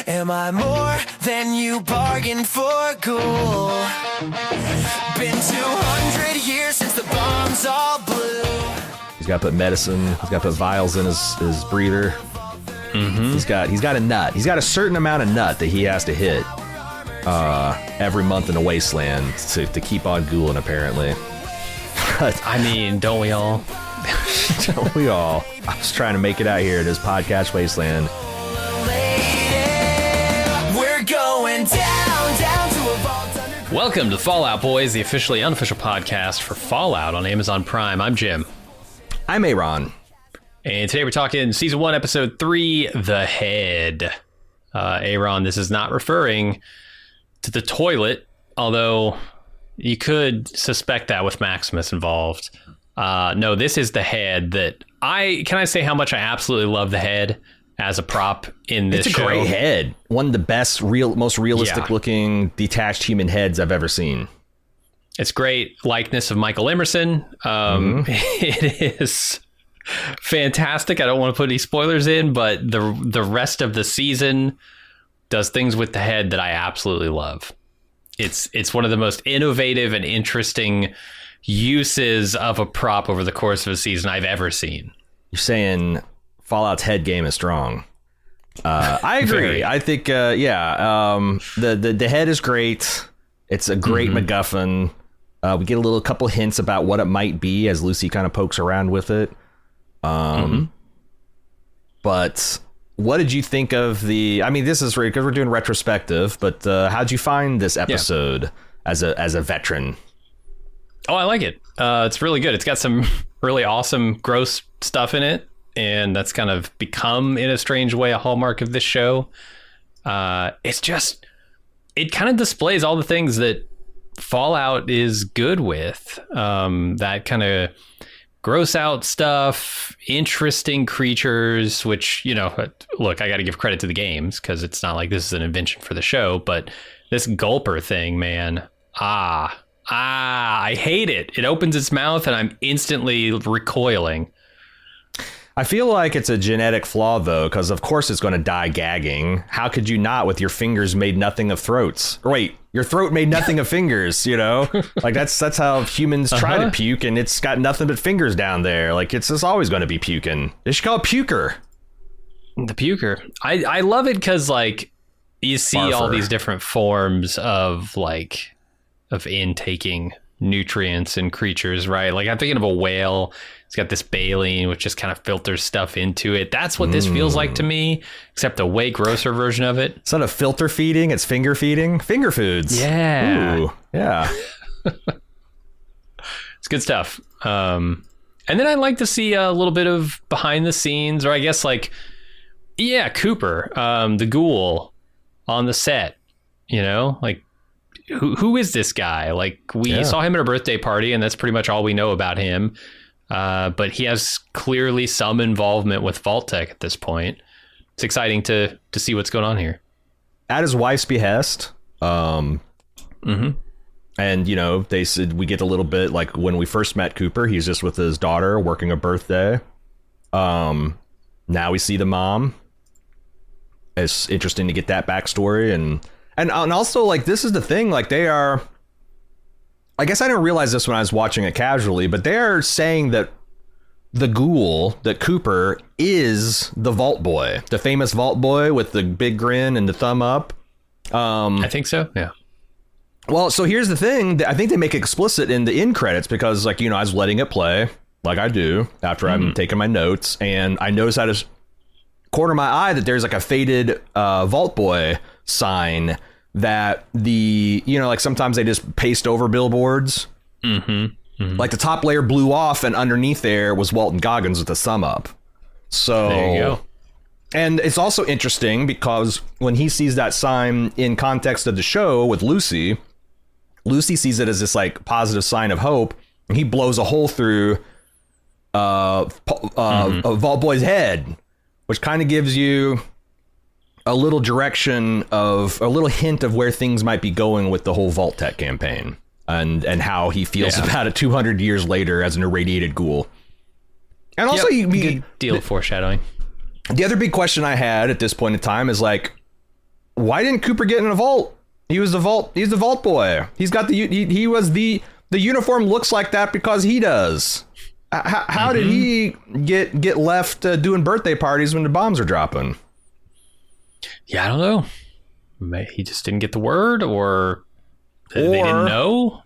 Am I more than you bargained for, ghoul? Been 200 years since the bombs all blew. He's got to put medicine. He's got to put vials in his breather. Mm-hmm. He's got a nut. He's got a certain amount of nut that he has to hit every month in a wasteland to keep on ghouling, apparently. But I mean, don't we all? don't we all? I was trying to make it out here in this podcast wasteland. We're going down to a vault under. Welcome to Fallout Boys, the officially unofficial podcast for Fallout on Amazon Prime. I'm Jim. I'm Aaron. And today we're talking Season 1, Episode 3, The Head. Aaron, this is not referring to the toilet, although you could suspect that with Maximus involved. No, this is the head that can I say how much I absolutely love the head as a prop in this show? It's a great head. One of the best, most realistic looking detached human heads I've ever seen. It's great likeness of Michael Emerson. It is fantastic. I don't want to put any spoilers in, but the rest of the season does things with the head that I absolutely love. It's one of the most innovative and interesting uses of a prop over the course of a season I've ever seen. You're saying Fallout's head game is strong. I agree. Very. I think, the head is great. It's a great MacGuffin. We get a couple hints about what it might be as Lucy kind of pokes around with it. But what did you think of this is because we're doing retrospective, but how'd you find this episode as a veteran? Oh, I like it. It's really good. It's got some really awesome, gross stuff in it. And that's kind of become, in a strange way, a hallmark of this show. It kind of displays all the things that Fallout is good with. That kind of gross out stuff, interesting creatures, which, look, I got to give credit to the games because it's not like this is an invention for the show, but this gulper thing, man, I hate it. It opens its mouth and I'm instantly recoiling. I feel like it's a genetic flaw, though, because of course it's going to die gagging. How could you not with your fingers made nothing of throats? Or wait, your throat made nothing of fingers, Like that's how humans try to puke, and it's got nothing but fingers down there. Like it's just always going to be puking. They should call it puker. The puker. I love it because you see all these different forms of intaking nutrients and creatures, right? Like I'm thinking of a whale. It's got this baleen, which just kind of filters stuff into it. That's what this feels like to me, except a way grosser version of it. It's not a filter feeding, it's finger feeding. Finger foods. Yeah. Ooh, yeah. It's good stuff. And then I'd like to see a little bit of behind the scenes, or I guess Cooper, the ghoul on the set, who is this guy? We saw him at a birthday party, and that's pretty much all we know about him. But he has clearly some involvement with Vault Tech at this point. It's exciting to see what's going on here. At his wife's behest. And, they said we get a little bit when we first met Cooper, he's just with his daughter working a birthday. Now we see the mom. It's interesting to get that backstory. And also, this is the thing, they are... I guess I didn't realize this when I was watching it casually, but they're saying that the ghoul, that Cooper, is the Vault Boy, the famous Vault Boy with the big grin and the thumb up. I think so, yeah. Well, so here's the thing. I think they make it explicit in the end credits because, I was letting it play, like I do, after I'm taking my notes, and I noticed out of corner of my eye that there's a faded Vault Boy sign that sometimes they just paste over billboards. The top layer blew off and underneath there was Walton Goggins with a thumb up. So there you go. And it's also interesting because when he sees that sign in context of the show with Lucy sees it as this positive sign of hope, and he blows a hole through a Vault Boy's head, which kind of gives you a little direction of a little hint of where things might be going with the whole Vault Tech campaign and how he feels about it 200 years later as an irradiated ghoul. And also, good deal of foreshadowing. The other big question I had at this point in time is why didn't Cooper get in a vault? He's the vault boy. He's got he was the uniform looks like that because he does. How did he get left doing birthday parties when the bombs are dropping? Yeah, I don't know. Maybe he just didn't get the word, or they didn't know.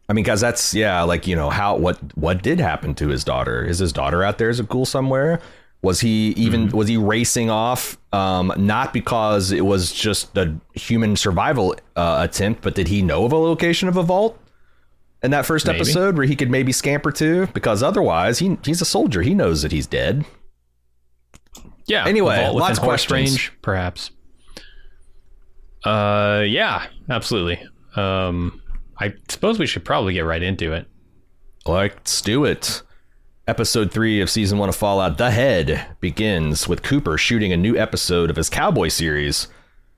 I mean, because that's what did happen to his daughter? Is his daughter out there as a ghoul somewhere? Was he racing off? Not because it was just a human survival attempt, but did he know of a location of a vault in that first episode where he could maybe scamper to? Because otherwise, he's a soldier. He knows that he's dead. Yeah. Anyway, lots of questions. Range, perhaps. Yeah, absolutely. I suppose we should probably get right into it. Let's do it. Episode 3 of Season 1 of Fallout, The Head, begins with Cooper shooting a new episode of his Cowboy series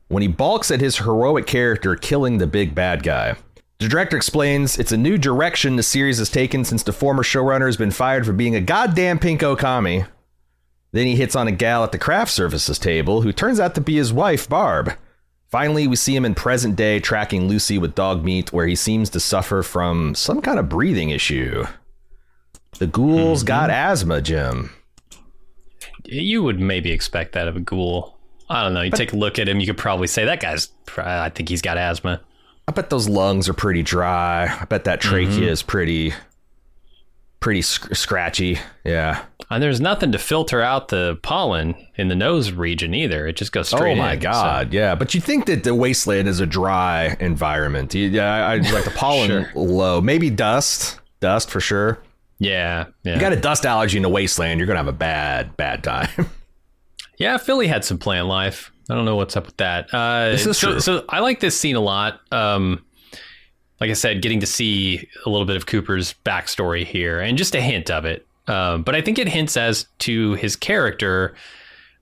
when he balks at his heroic character killing the big bad guy. The director explains it's a new direction the series has taken since the former showrunner has been fired for being a goddamn pinko commie. Then he hits on a gal at the craft services table who turns out to be his wife, Barb. Finally, we see him in present day tracking Lucy with dog meat, where he seems to suffer from some kind of breathing issue. The ghoul's got asthma, Jim. You would maybe expect that of a ghoul. I don't know. You take a look at him, you could probably say that guy's, I think he's got asthma. I bet those lungs are pretty dry. I bet that trachea is pretty scratchy. Yeah. And there's nothing to filter out the pollen in the nose region either. It just goes straight in. Oh my God. So. Yeah. But you think that the wasteland is a dry environment. Yeah. I like the pollen low, maybe dust for sure. Yeah. You got a dust allergy in the wasteland, you're going to have a bad time. Yeah. Philly had some plant life. I don't know what's up with that. This is true. So I like this scene a lot. Like I said, getting to see a little bit of Cooper's backstory here and just a hint of it. But I think it hints as to his character,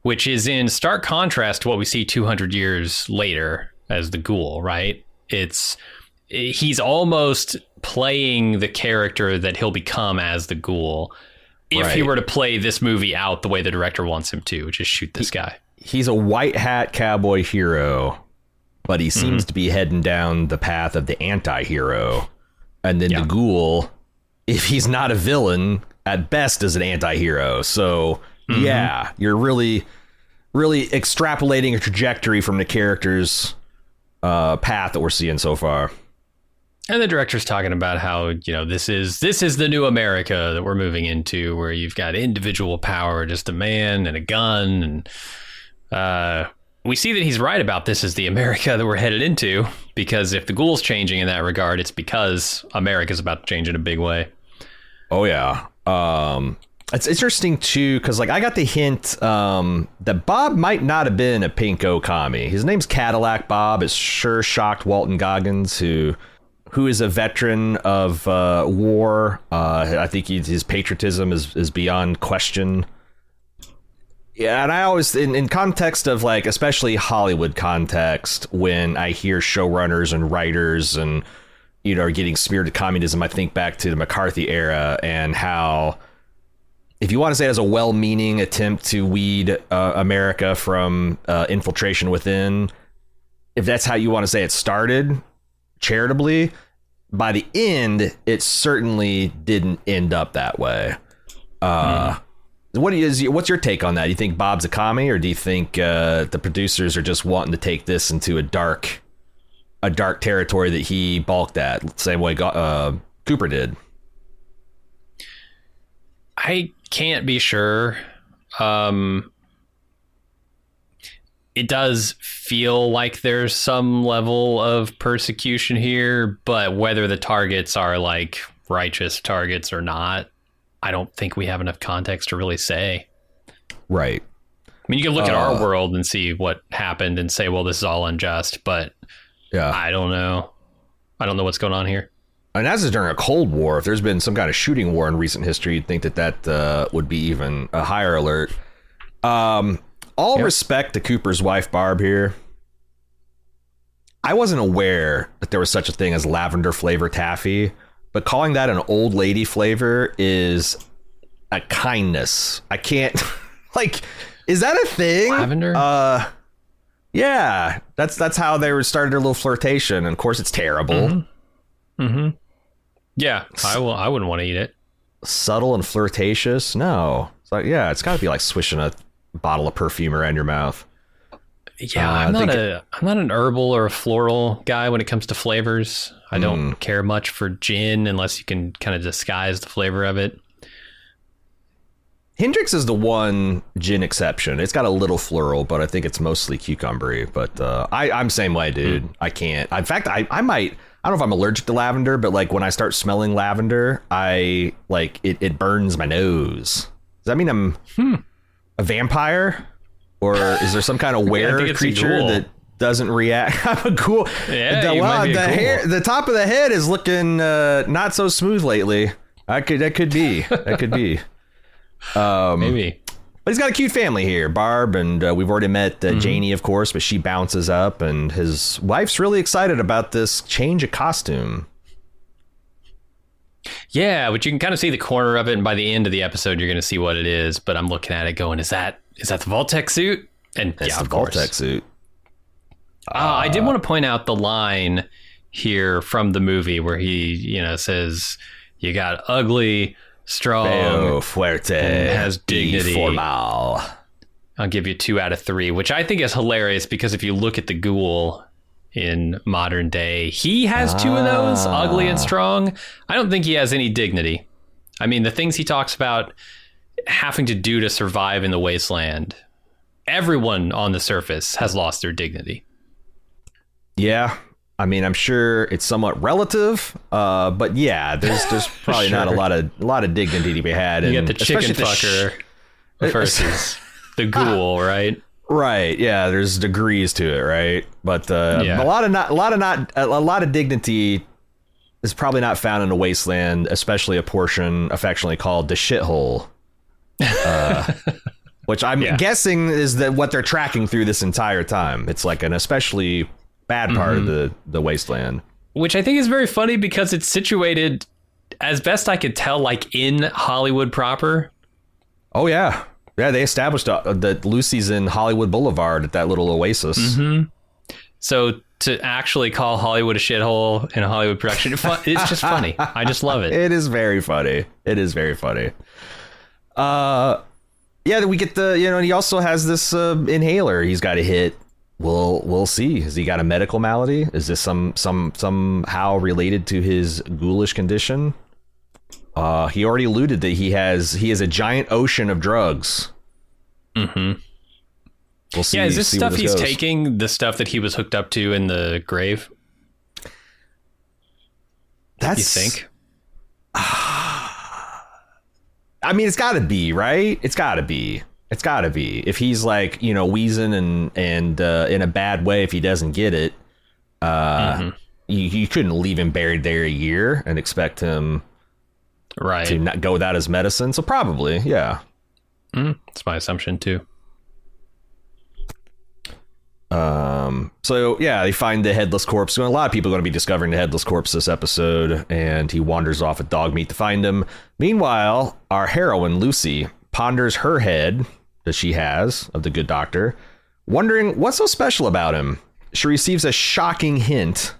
which is in stark contrast to what we see 200 years later as the ghoul, right? He's almost playing the character that he'll become as the ghoul if he were to play this movie out the way the director wants him to, which is shoot this guy. He's a white hat cowboy hero, but he seems to be heading down the path of the anti-hero. And then the ghoul, if he's not a villain, at best is an anti-hero. So yeah, you're really extrapolating a trajectory from the character's path that we're seeing so far. And the director's talking about how, this is the new America that we're moving into, where you've got individual power, just a man and a gun. And we see that he's right about this is the America that we're headed into, because if the ghoul's changing in that regard, it's because America's about to change in a big way. Oh, yeah. It's interesting, too, because I got the hint that Bob might not have been a pinko commie. His name's Cadillac Bob. It sure shocked Walton Goggins, who is a veteran of war. I think his patriotism is beyond question. Yeah, and I always, in context of especially Hollywood context, when I hear showrunners and writers and, are getting smeared to communism, I think back to the McCarthy era and how, if you want to say it as a well-meaning attempt to weed America from infiltration within, if that's how you want to say it started, charitably, by the end, it certainly didn't end up that way. What's your take on that? Do you think Bob's a commie, or do you think the producers are just wanting to take this into a dark territory that he balked at, same way Cooper did? I can't be sure. It does feel like there's some level of persecution here, but whether the targets are righteous targets or not, I don't think we have enough context to really say. Right. I mean, you can look at our world and see what happened and say, well, this is all unjust, but yeah, I don't know. I don't know what's going on here. And as is during a Cold War, if there's been some kind of shooting war in recent history, you'd think that would be even a higher alert. All respect to Cooper's wife, Barb, here. I wasn't aware that there was such a thing as lavender flavor taffy, but calling that an old lady flavor is a kindness. I can't, is that a thing? Lavender? Yeah, that's how they were started their little flirtation. And of course, it's terrible. Yeah, I wouldn't want to eat it. Subtle and flirtatious. No, it's like, yeah, it's got to be like swishing a bottle of perfume around your mouth. Yeah, I'm not an herbal or a floral guy when it comes to flavors. I don't care much for gin unless you can kind of disguise the flavor of it. Hendrix is the one gin exception. It's got a little floral, but I think it's mostly cucumbery. But I'm same way, dude. I can't. In fact, I might. I don't know if I'm allergic to lavender, but like when I start smelling lavender, I like it burns my nose. Does that mean I'm a vampire? Or is there some kind of were creature that doesn't react? I'm a ghoul. Yeah, the top of the head is looking not so smooth lately. That could be. Maybe. But he's got a cute family here, Barb, and we've already met Janie, of course, but she bounces up, and his wife's really excited about this change of costume. Yeah, but you can kind of see the corner of it, and by the end of the episode, you're going to see what it is. But I'm looking at it going, is that the Vault-Tec suit? And it's yeah, the Vault-Tec suit. I did want to point out the line here from the movie where he, says, you got ugly, strong, Feo fuerte, has dignity. Formal. I'll give you 2 out of 3, which I think is hilarious because if you look at the ghoul in modern day, he has 2 of those, ugly and strong. I don't think he has any dignity. I mean, the things he talks about having to do to survive in the wasteland, everyone on the surface has lost their dignity. Yeah. I mean, I'm sure it's somewhat relative, but yeah, there's probably not a lot of dignity to be had. You get the chicken fucker versus the ghoul, right? Right. Yeah. There's degrees to it, right? But a lot of dignity is probably not found in a wasteland, especially a portion affectionately called the shithole, which I'm guessing is that what they're tracking through this entire time. It's like an especially bad part of the wasteland, which I think is very funny because it's situated, as best I could tell, like in Hollywood proper. Oh yeah, they established that Lucy's in Hollywood Boulevard at that little oasis. So to actually call Hollywood a shithole in a Hollywood production, it's just funny. I just love it. It is very funny. Yeah, we get and he also has this inhaler he's got to hit. We'll see. Has he got a medical malady? Is this somehow related to his ghoulish condition? He already alluded that he has a giant ocean of drugs. Mm-hmm. We'll see. Yeah, is this stuff he's goes. taking the stuff that he was hooked up to in the grave? That's, you think? I mean, it's got to be, right? It's got to be. If he's like, wheezing and in a bad way, if he doesn't get it, you couldn't leave him buried there a year and expect him to not go without his medicine. So probably, yeah. That's my assumption too. So yeah, they find the headless corpse. A lot of people are going to be discovering the headless corpse this episode, and he wanders off with Dogmeat to find him. Meanwhile, our heroine Lucy ponders her head that she has of the good doctor, wondering what's so special about him. She receives a shocking hint.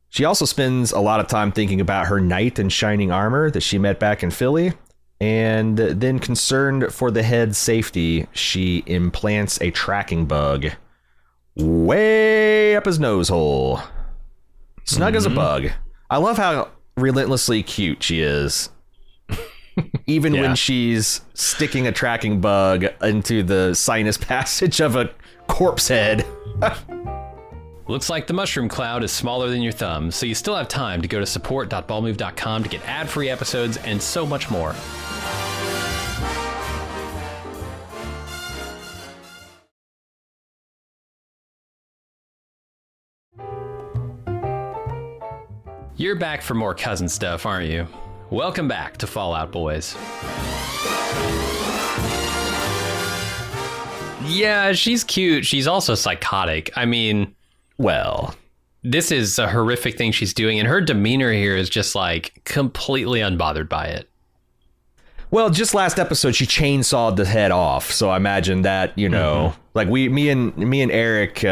She also spends a lot of time thinking about her knight in shining armor that she met back in Philly, and then concerned for the head's safety, she implants a tracking bug way up his nose hole. Snug as a bug. I love how relentlessly cute she is. Even when she's sticking a tracking bug into the sinus passage of a corpse head. Looks like the mushroom cloud is smaller than your thumb, so you still have time to go to support.ballmove.com to get ad-free episodes and so much more. You're back for more cousin stuff, aren't you? Welcome back to Fallout Boys. Yeah, she's cute. She's also psychotic. I mean, well, this is a horrific thing she's doing, and her demeanor here is just like completely unbothered by it. Well, just last episode, she chainsawed the head off. So I imagine that, like me and Eric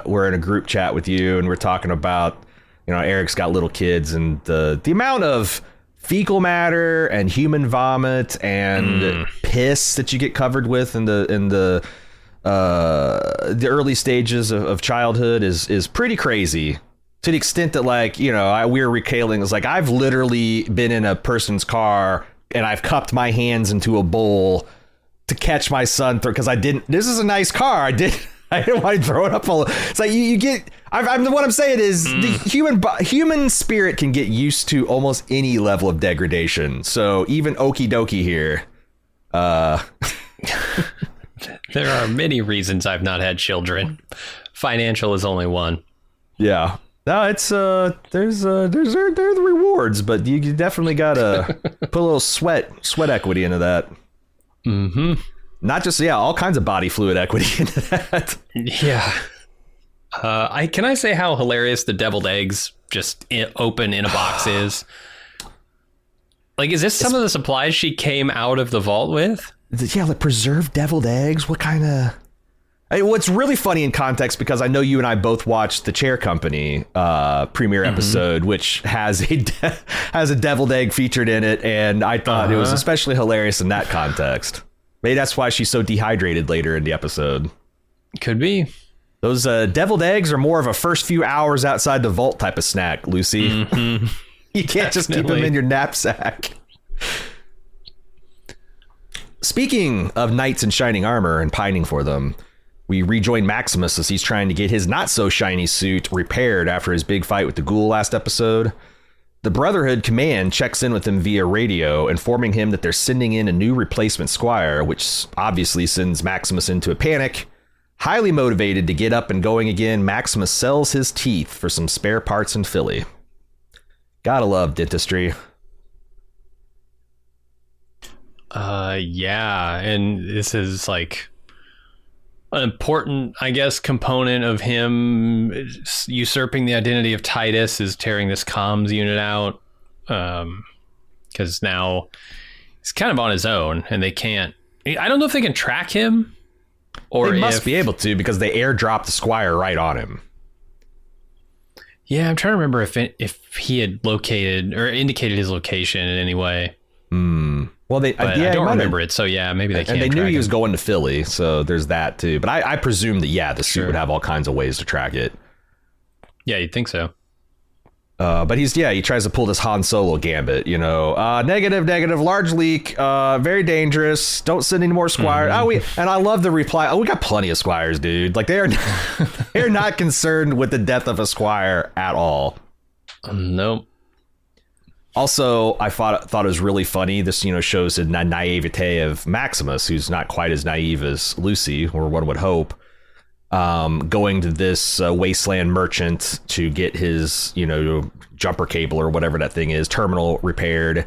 were in a group chat with you, and we're talking about, Eric's got little kids, and the amount of fecal matter and human vomit and piss that you get covered with in the early stages of childhood is pretty crazy. To the extent that, like, we were recaling, it's like I've literally been in a person's car and I've cupped my hands into a bowl to catch my son through, because this is a nice car. I didn't want to throw it up. It's like you get, what I'm saying is the human spirit can get used to almost any level of degradation. So even okie dokie here. There are many reasons I've not had children. Financial is only one. Yeah. No, it's there's the rewards, but you definitely gotta put a little sweat equity into that. Mm-hmm. Not just all kinds of body fluid equity into that. Yeah. Can I say how hilarious the deviled eggs just open in a box is? Like, is this some of the supplies she came out of the vault with? Yeah, like preserved deviled eggs. What kind of? What's really funny in context, because I know you and I both watched the Chair Company premiere episode, which has a deviled egg featured in it, and I thought it was especially hilarious in that context. Maybe that's why she's so dehydrated later in the episode. Could be. Those deviled eggs are more of a first few hours outside the vault type of snack, Lucy. Mm-hmm. You can't just keep them in your knapsack. Speaking of knights in shining armor and pining for them, we rejoin Maximus as he's trying to get his not-so-shiny suit repaired after his big fight with the ghoul last episode. The Brotherhood command checks in with him via radio, informing him that they're sending in a new replacement squire, which obviously sends Maximus into a panic. Highly motivated to get up and going again, Maximus sells his teeth for some spare parts in Philly. Gotta love dentistry. Yeah, and this is like an important, I guess, component of him usurping the identity of Titus is tearing this comms unit out, because now he's kind of on his own, and they can't. I don't know if they can track him, or they must be able to, because they airdropped the squire right on him. Yeah, I'm trying to remember if he had located or indicated his location in any way. Well, I don't remember it, so yeah, maybe they can't. And they knew he was him. going to Philly, so there's that too. But I presume that the suit would have all kinds of ways to track it. Yeah, you'd think so. But he tries to pull this Han Solo gambit, negative, large leak, very dangerous. Don't send any more squires. And I love the reply. We got plenty of squires, dude. Like they're not concerned with the death of a squire at all. Nope. Also, I thought it was really funny. This, shows the naivete of Maximus, who's not quite as naive as Lucy, or one would hope. Going to this wasteland merchant to get his, jumper cable or whatever that thing is, terminal repaired.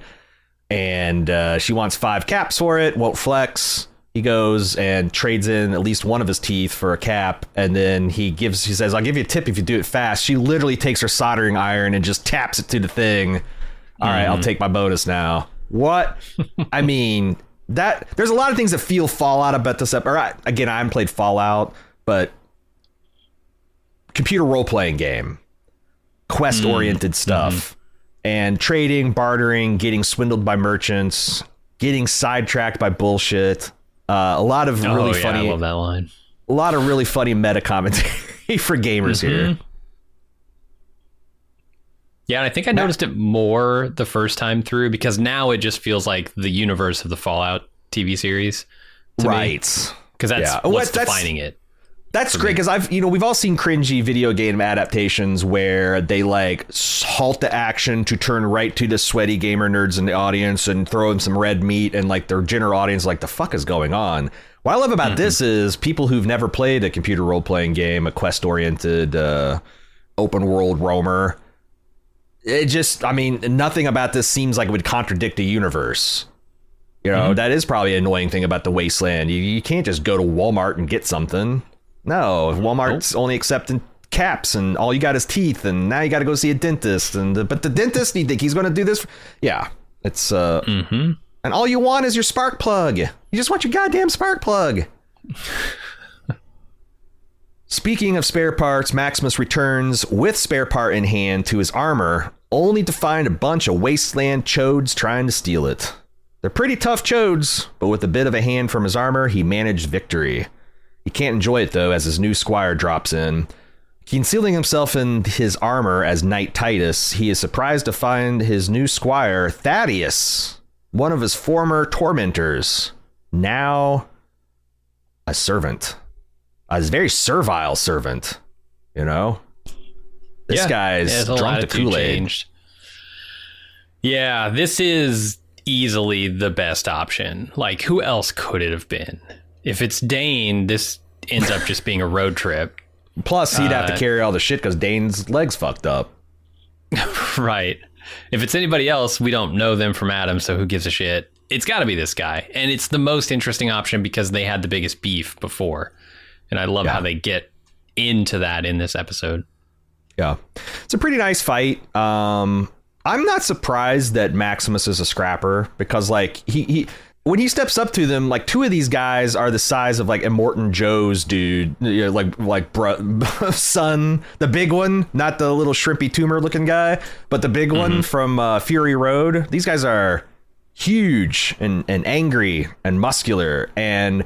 And she wants 5 caps for it, won't flex. He goes and trades in at least one of his teeth for a cap. And then he says, I'll give you a tip if you do it fast. She literally takes her soldering iron and just taps it to the thing. All right, I'll take my bonus now. What? I mean, there's a lot of things that feel Fallout about this. Again, I haven't played Fallout, but computer role-playing game, quest-oriented stuff, and trading, bartering, getting swindled by merchants, getting sidetracked by bullshit. A lot of really funny. I love that line. A lot of really funny meta commentary for gamers here. Yeah, and I think I noticed it more the first time through, because now it just feels like the universe of the Fallout TV series. Right. Because that's what's defining it. That's great, because we've all seen cringy video game adaptations where they like halt the action to turn right to the sweaty gamer nerds in the audience and throw in some red meat, and like their general audience like, the fuck is going on? What I love about this is people who've never played a computer role-playing game, a quest-oriented open world roamer. It just, nothing about this seems like it would contradict the universe. That is probably an annoying thing about the Wasteland. You can't just go to Walmart and get something. No, Walmart's only accepting caps, and all you got is teeth, and now you got to go see a dentist. But the dentist, you think he's going to do this? Yeah, it's And all you want is your spark plug. You just want your goddamn spark plug. Speaking of spare parts, Maximus returns with spare part in hand to his armor, only to find a bunch of wasteland chodes trying to steal it. They're pretty tough chodes, but with a bit of a hand from his armor, he managed victory. He can't enjoy it, though, as his new squire drops in. Concealing himself in his armor as Knight Titus, he is surprised to find his new squire, Thaddeus, one of his former tormentors, now a servant. A very servile servant, you know? This guy's drunk to Kool-Aid. Yeah, this is easily the best option. Like, who else could it have been? If it's Dane, this ends up just being a road trip. Plus, he'd have to carry all the shit because Dane's leg's fucked up. Right. If it's anybody else, we don't know them from Adam, so who gives a shit? It's got to be this guy. And it's the most interesting option because they had the biggest beef before. And I love how they get into that in this episode. Yeah. It's a pretty nice fight. I'm not surprised that Maximus is a scrapper because, like, he when he steps up to them, like, two of these guys are the size of, like, Immortan Joe's dude, you know, son, the big one, not the little shrimpy tumor looking guy, but the big one from Fury Road. These guys are huge and angry and muscular, and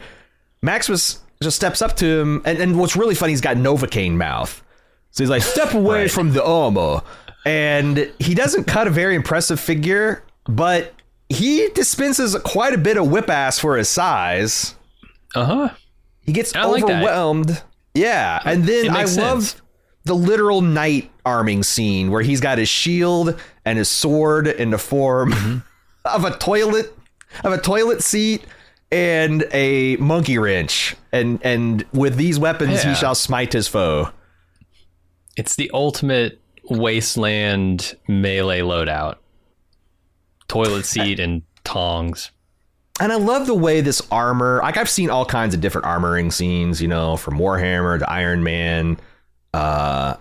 Maximus just steps up to him, and what's really funny, he's got Novocaine mouth. So he's like, step away from the armor. And he doesn't cut a very impressive figure, but he dispenses quite a bit of whip ass for his size. He gets overwhelmed. Like yeah. And then I love the literal knight arming scene where he's got his shield and his sword in the form of a toilet seat and a monkey wrench, and with these weapons he shall smite his foe. It's the ultimate wasteland melee loadout. Toilet seat and tongs. And I love the way this armor, like, I've seen all kinds of different armoring scenes, you know, from Warhammer to Iron Man. I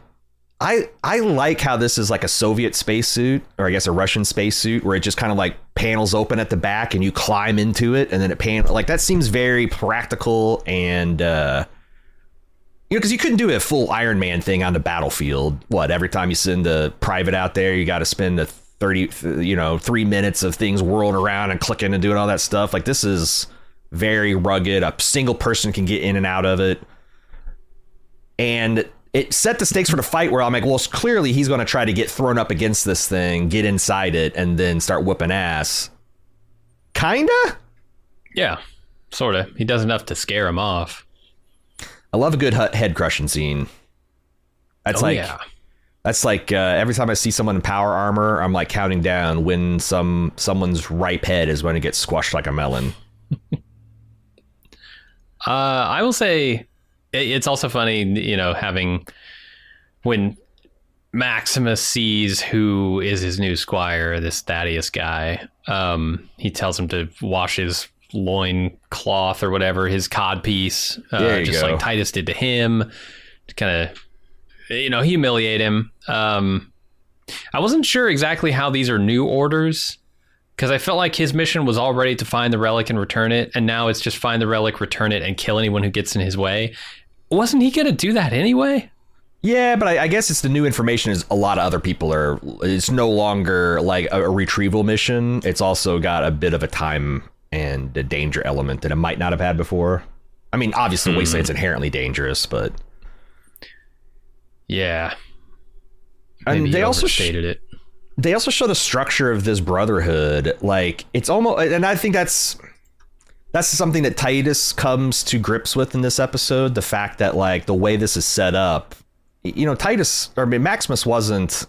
like how this is like a Soviet spacesuit, or I guess a Russian spacesuit, where it just kind of like panels open at the back and you climb into it, and then it like, that seems very practical. And you know, because you couldn't do a full Iron Man thing on the battlefield. What, every time you send a private out there, you got to spend 3 minutes of things whirling around and clicking and doing all that stuff. Like, this is very rugged. A single person can get in and out of it, and it set the stakes for the fight where I'm like, well, clearly he's going to try to get thrown up against this thing, get inside it, and then start whooping ass. Kinda? Yeah, sort of. He does enough to scare him off. I love a good head crushing scene. That's like every time I see someone in power armor, I'm like counting down when someone's ripe head is going to get squashed like a melon. I will say it's also funny, you know, when Maximus sees who is his new squire, this Thaddeus guy, he tells him to wash his loin cloth or whatever, his codpiece, just like Titus did to him, to kind of, you know, humiliate him. I wasn't sure exactly how these are new orders, because I felt like his mission was already to find the relic and return it, and now it's just find the relic, return it, and kill anyone who gets in his way. Wasn't he going to do that anyway? Yeah, but I guess it's the new information is a lot of other people it's no longer like a retrieval mission. It's also got a bit of a time and a danger element that it might not have had before. I mean, obviously Wasteland's inherently dangerous, but yeah. Maybe and they also stated it. They also show the structure of this brotherhood. Like, it's almost, and I think that's something that Titus comes to grips with in this episode. The fact that, like, the way this is set up, you know, Maximus wasn't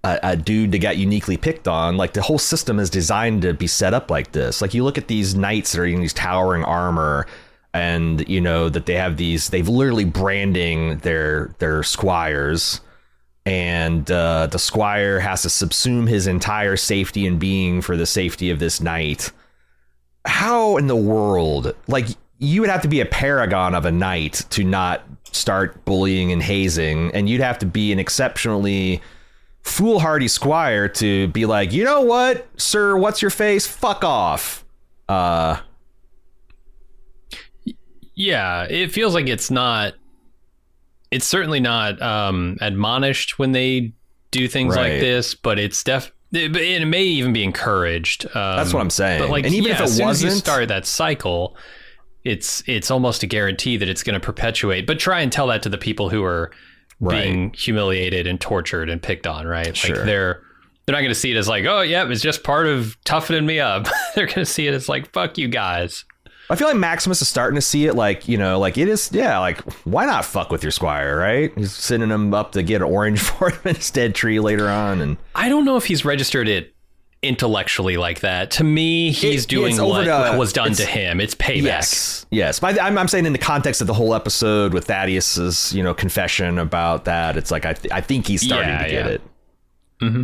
a dude that got uniquely picked on. Like, the whole system is designed to be set up like this. Like, you look at these knights that are in these towering armor, and, you know, that they've literally branding their squires, and the squire has to subsume his entire safety and being for the safety of this knight. How in the world, like, you would have to be a paragon of a knight to not start bullying and hazing, and you'd have to be an exceptionally foolhardy Squire to be like, you know what, sir, what's your face? Fuck off. Yeah, it feels like it's certainly not admonished when they do things like this, but it may even be encouraged. That's what I'm saying. But like, and even if it as soon as you wasn't, start that cycle, it's almost a guarantee that it's going to perpetuate. But try and tell that to the people who are being humiliated and tortured and picked on, right? Sure. Like they're not going to see it as like, oh yeah, it's just part of toughening me up. They're going to see it as like, fuck you guys. I feel like Maximus is starting to see it like, you know, like it is. Yeah. Like, why not fuck with your Squire? Right. He's sending him up to get an orange for him in his dead tree later on. And I don't know if he's registered it intellectually like that. To me, he's doing what was done to him. It's payback. Yes. But I'm saying in the context of the whole episode with Thaddeus's, you know, confession about that, it's like I think he's starting to get it. Mm-hmm.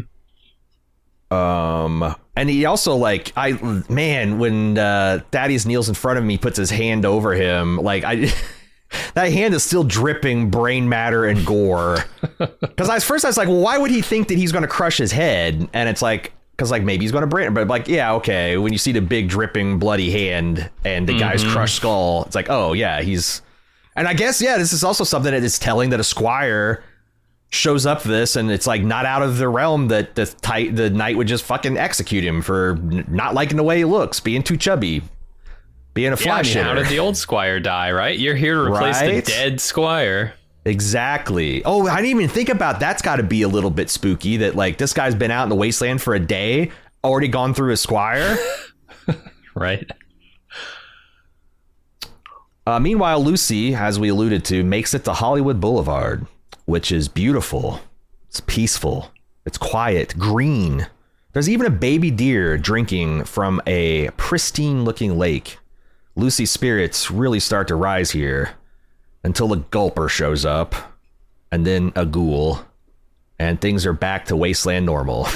And he also like when Thaddeus kneels in front of him, he puts his hand over him. Like that hand is still dripping brain matter and gore. Because I was like, well, why would he think that he's going to crush his head? And it's like, because like maybe he's going to break it, but like, yeah, okay. When you see the big dripping bloody hand and the guy's crushed skull, it's like, oh yeah, and I guess, yeah, this is also something that is telling that a Squire shows up this, and it's like not out of the realm that the knight would just fucking execute him for not liking the way he looks, being too chubby, being a fly shitter. How did the old Squire die, right? You're here to replace the dead Squire. Exactly. Oh, I didn't even think about that's got to be a little bit spooky that like this guy's been out in the wasteland for a day, already gone through his Squire. Right. Meanwhile, Lucy, as we alluded to, makes it to Hollywood Boulevard, which is beautiful. It's peaceful. It's quiet, green. There's even a baby deer drinking from a pristine looking lake. Lucy's spirits really start to rise here until a gulper shows up and then a ghoul, and things are back to wasteland normal.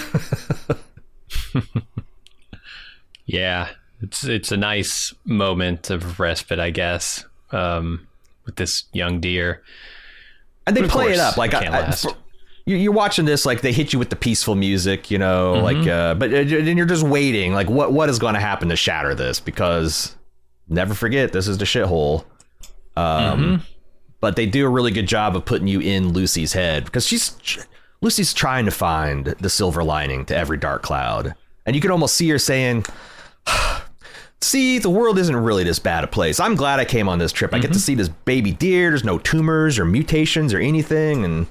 Yeah, it's a nice moment of respite, I guess, with this young deer. And they play it up like you're watching this, like they hit you with the peaceful music, you know, like, but then you're just waiting, like what is going to happen to shatter this? Because never forget, this is the shithole. But they do a really good job of putting you in Lucy's head, because Lucy's trying to find the silver lining to every dark cloud, and you can almost see her saying, see, the world isn't really this bad a place. I'm glad I came on this trip. I get to see this baby deer. There's no tumors or mutations or anything. And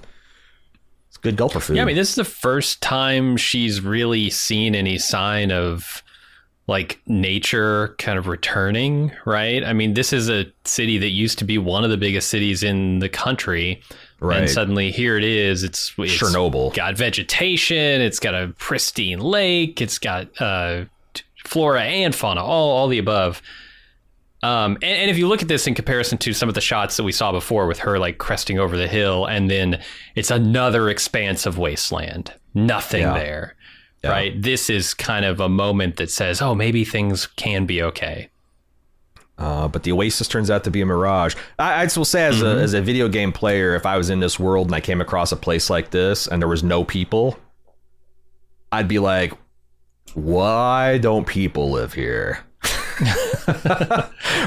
it's good gulper food. Yeah, I mean, this is the first time she's really seen any sign of like nature kind of returning, right? I mean, this is a city that used to be one of the biggest cities in the country. Right. And suddenly here it is. It's Chernobyl. Got vegetation. It's got a pristine lake. It's got flora and fauna, all the above. And if you look at this in comparison to some of the shots that we saw before with her like cresting over the hill, and then it's another expanse of wasteland, nothing there, right? This is kind of a moment that says, oh, maybe things can be okay. But the oasis turns out to be a mirage. I will say, as a video game player, if I was in this world and I came across a place like this and there was no people, I'd be like, why don't people live here?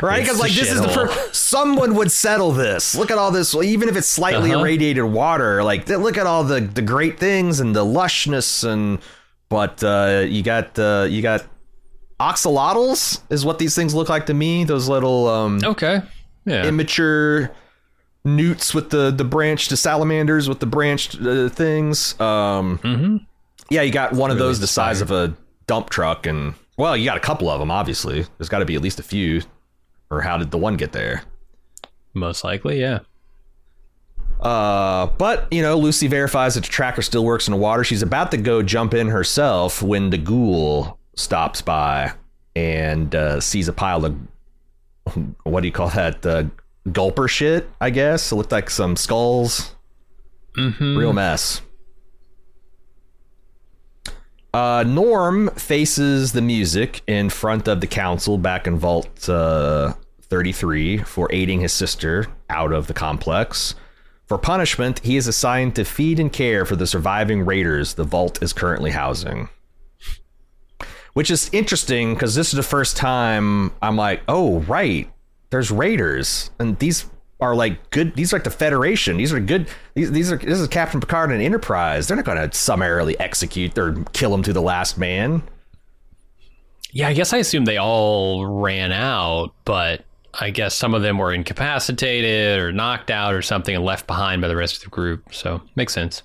Right? Because like this is someone would settle this. Look at all this, even if it's slightly irradiated water. Like look at all the great things and the lushness, but you got axolotls is what these things look like to me. Those little immature newts with the branched, the salamanders with the branched things. Yeah, you got one of those the size of a dump truck, and well, you got a couple of them. Obviously, there's got to be at least a few. Or how did the one get there? Most likely, yeah. But you know, Lucy verifies that the tracker still works in the water. She's about to go jump in herself when the ghoul stops by and sees a pile of, what do you call that? Gulper shit, I guess. It looked like some skulls. Real mess. Norm faces the music in front of the council back in Vault 33 for aiding his sister out of the complex. For punishment, he is assigned to feed and care for the surviving raiders the vault is currently housing. Which is interesting because this is the first time I'm like, oh, right, there's raiders. And these are like good. These are like the Federation. These are good. This is Captain Picard and Enterprise. They're not going to summarily execute or kill him to the last man. Yeah, I guess I assume they all ran out, but I guess some of them were incapacitated or knocked out or something and left behind by the rest of the group. So makes sense.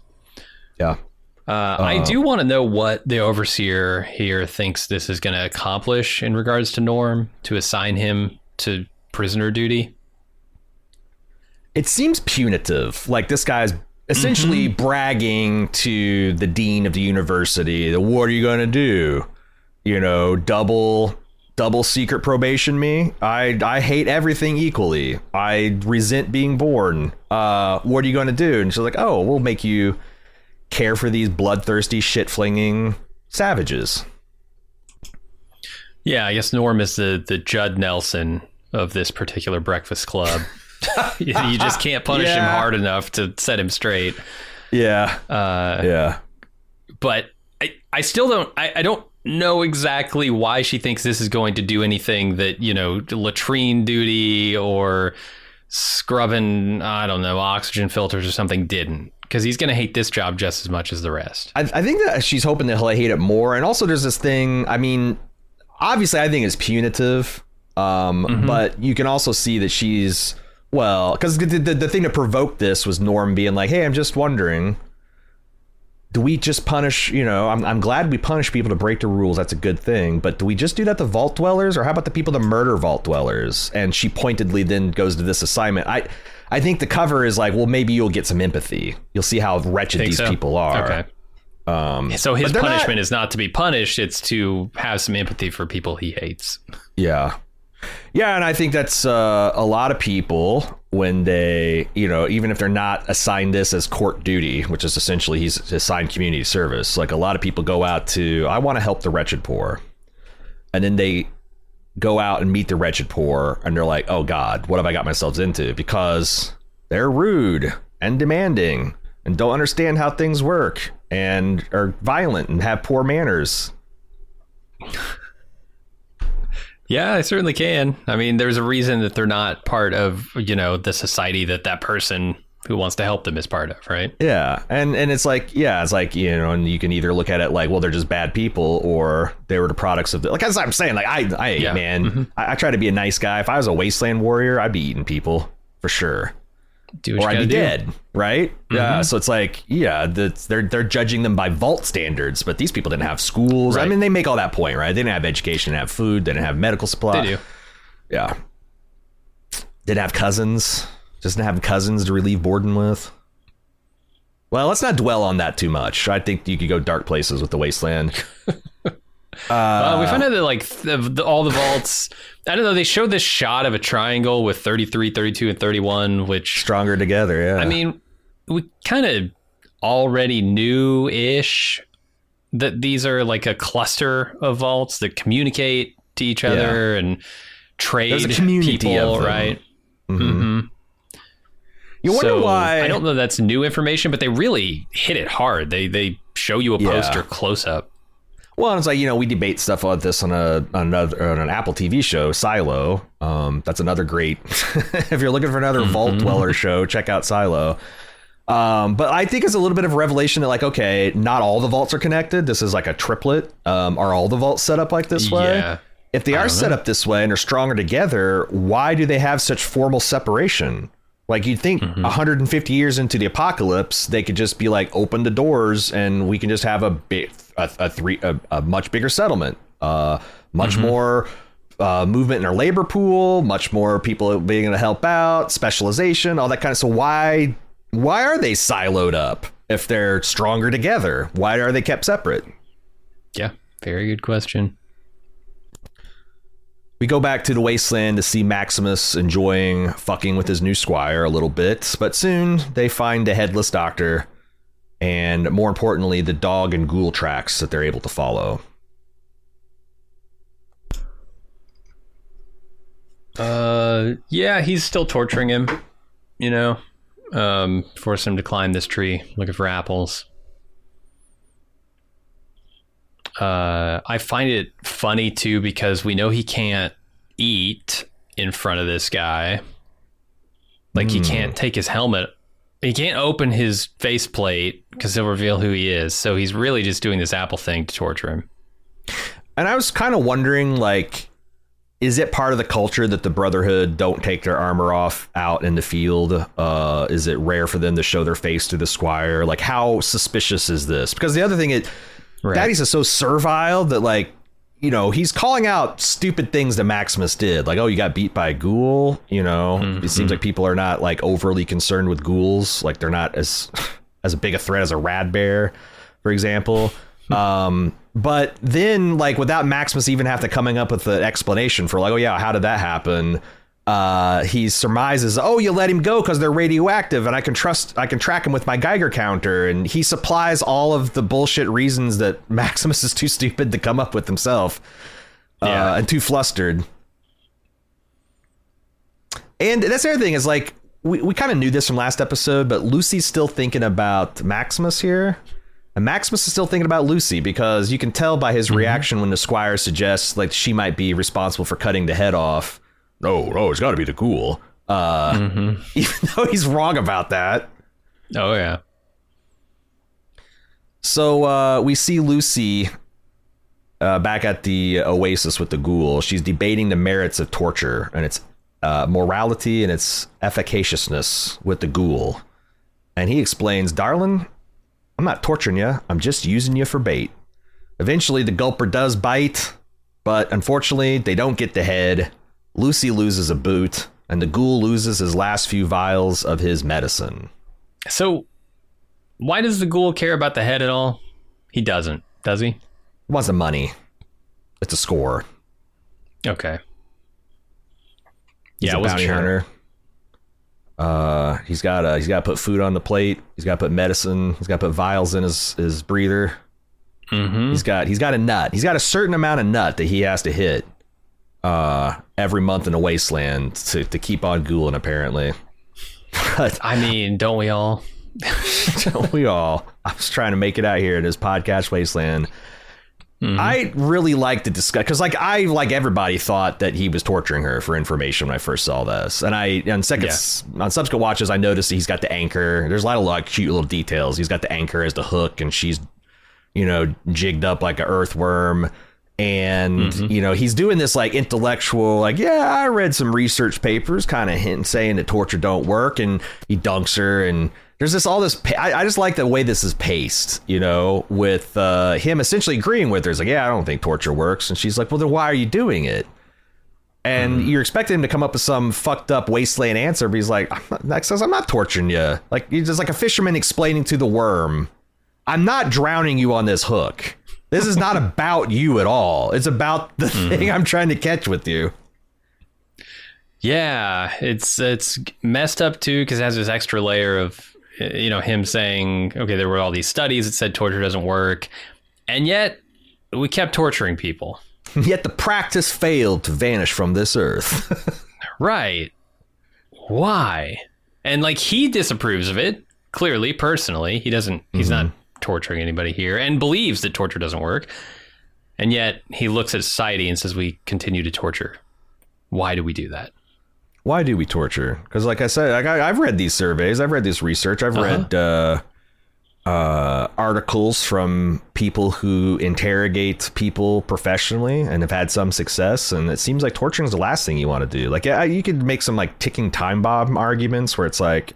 Yeah. I do want to know what the Overseer here thinks this is going to accomplish in regards to Norm, to assign him to prisoner duty. It seems punitive. Like this guy's essentially bragging to the dean of the university. What are you going to do? You know, double secret probation me. I hate everything equally. I resent being born. What are you going to do? And she's like, oh, we'll make you care for these bloodthirsty, shit-flinging savages. Yeah, I guess Norm is the Judd Nelson of this particular breakfast club. You just can't punish him hard enough to set him straight. Yeah. But I still don't... I don't know exactly why she thinks this is going to do anything that, you know, latrine duty or scrubbing, I don't know, oxygen filters or something didn't. Because he's going to hate this job just as much as the rest. I think that she's hoping that he'll hate it more. And also there's this thing, I mean, obviously I think it's punitive. But you can also see that she's, well, because the thing that provoked this was Norm being like, hey, I'm just wondering, do we just punish, you know, I'm glad we punish people to break the rules. That's a good thing. But do we just do that to vault dwellers? Or how about the people that murder vault dwellers? And she pointedly then goes to this assignment. I think the cover is like, well, maybe you'll get some empathy. You'll see how wretched these people are. Okay. So his punishment is not to be punished. It's to have some empathy for people he hates. Yeah. Yeah. And I think that's a lot of people when they, you know, even if they're not assigned this as court duty, which is essentially he's assigned community service. Like a lot of people go out to, I want to help the wretched poor. And then they go out and meet the wretched poor and they're like, oh God, what have I got myself into? Because they're rude and demanding and don't understand how things work and are violent and have poor manners. Yeah, I certainly can. I mean, there's a reason that they're not part of, you know, the society that person who wants to help them is part of, right? Yeah. And it's like, you know, and you can either look at it like, well, they're just bad people or they were the products of the, like, as I'm saying, like, I try to be a nice guy. If I was a wasteland warrior, I'd be eating people for sure. Or I'd be dead, right? Yeah. So it's like, yeah, they're judging them by vault standards, but these people didn't have schools. Right. I mean, they make all that point, right? They didn't have education, they didn't have food, they didn't have medical supplies. They do. Yeah. Didn't have cousins. Just didn't have cousins to relieve boredom with. Well, let's not dwell on that too much. I think you could go dark places with the wasteland. We find out that like all the vaults, I don't know, they showed this shot of a triangle with 33, 32, and 31, which stronger together. Yeah. I mean, we kind of already knew-ish that these are like a cluster of vaults that communicate to each other and trade. There's a community people, of them. right? Mm-hmm. You wonder why. I don't know that's new information, but they really hit it hard. They show you a poster close up. Well, it's like, you know, we debate stuff like this on an Apple TV show, Silo. That's another great. If you're looking for another Vault Dweller show, check out Silo. But I think it's a little bit of a revelation that, like, okay, not all the vaults are connected. This is like a triplet. Are all the vaults set up like this way? Yeah. If they are set up this way and are stronger together, why do they have such formal separation? Like, you'd think 150 years into the apocalypse, they could just be like, open the doors and we can just have a much bigger settlement, much more movement in our labor pool, much more people being able to help out, specialization, all that kind of. So why are they siloed up if they're stronger together? Why are they kept separate? Yeah, very good question. We go back to the wasteland to see Maximus enjoying fucking with his new squire a little bit, but soon they find the headless doctor and, more importantly, the dog and ghoul tracks that they're able to follow. Yeah, he's still torturing him, you know. Force him to climb this tree looking for apples. I find it funny too because we know he can't eat in front of this guy. Like he can't take his helmet. He can't open his faceplate because he'll reveal who he is. So he's really just doing this apple thing to torture him. And I was kind of wondering, like, is it part of the culture that the Brotherhood don't take their armor off out in the field? Is it rare for them to show their face to the Squire? Like, how suspicious is this? Because the other thing is, Right. Daddy's is so servile that, like, you know, he's calling out stupid things that Maximus did. Like, oh, you got beat by a ghoul. You know, it seems like people are not like overly concerned with ghouls. Like they're not as big a threat as a rad bear, for example. But then, like, without Maximus even have to coming up with an explanation for like, oh yeah, how did that happen? He surmises, oh, you let him go because they're radioactive and I can track him with my Geiger counter. And he supplies all of the bullshit reasons that Maximus is too stupid to come up with himself and too flustered. And that's the other thing is, like, we kind of knew this from last episode, but Lucy's still thinking about Maximus here. And Maximus is still thinking about Lucy because you can tell by his reaction when the Squire suggests like she might be responsible for cutting the head off. No, it's got to be the ghoul. Even though he's wrong about that. Oh, yeah. So we see Lucy back at the Oasis with the ghoul. She's debating the merits of torture and its morality and its efficaciousness with the ghoul. And he explains, darling, I'm not torturing you. I'm just using you for bait. Eventually, the gulper does bite, but unfortunately, they don't get the head. Lucy loses a boot, and the ghoul loses his last few vials of his medicine. So, why does the ghoul care about the head at all? He doesn't, does he? He wants the money. It's a score. Okay. He's a bounty hunter. He's got to put food on the plate. He's got to put medicine. He's got to put vials in his breather. He's got a nut. He's got a certain amount of nut that he has to hit every month in the wasteland to keep on ghouling, apparently. But I mean, don't we all? don't we all? I was trying to make it out here in this podcast wasteland. I really like to discuss because, like, I, like everybody, thought that he was torturing her for information when I first saw this, and on subsequent watches, I noticed that he's got the anchor. There's a lot of cute little details. He's got the anchor as the hook, and she's, you know, jigged up like an earthworm, and you know, he's doing this like intellectual, like, yeah, I read some research papers, kind of hinting, saying that torture don't work, and he dunks her, and there's all this. I just like the way this is paced, you know, with him essentially agreeing with her. It's like, yeah, I don't think torture works. And she's like, well, then why are you doing it? And you're expecting him to come up with some fucked up wasteland answer, but he's like, I'm not torturing you. Like, he's just like a fisherman explaining to the worm, I'm not drowning you on this hook. This is not about you at all. It's about the thing I'm trying to catch with you. Yeah, it's messed up too because it has this extra layer of, you know, him saying, okay, there were all these studies that said torture doesn't work, and yet we kept torturing people. Yet the practice failed to vanish from this earth. Right. Why? And like, he disapproves of it, clearly, personally. He's not torturing anybody here and believes that torture doesn't work. And yet he looks at society and says we continue to torture. Why do we do that? Why do we torture? Because, like I said, I've read these surveys. I've read this research. I've read articles from people who interrogate people professionally and have had some success. And it seems like torturing is the last thing you want to do. Like, yeah, you could make some like ticking time bomb arguments where it's like,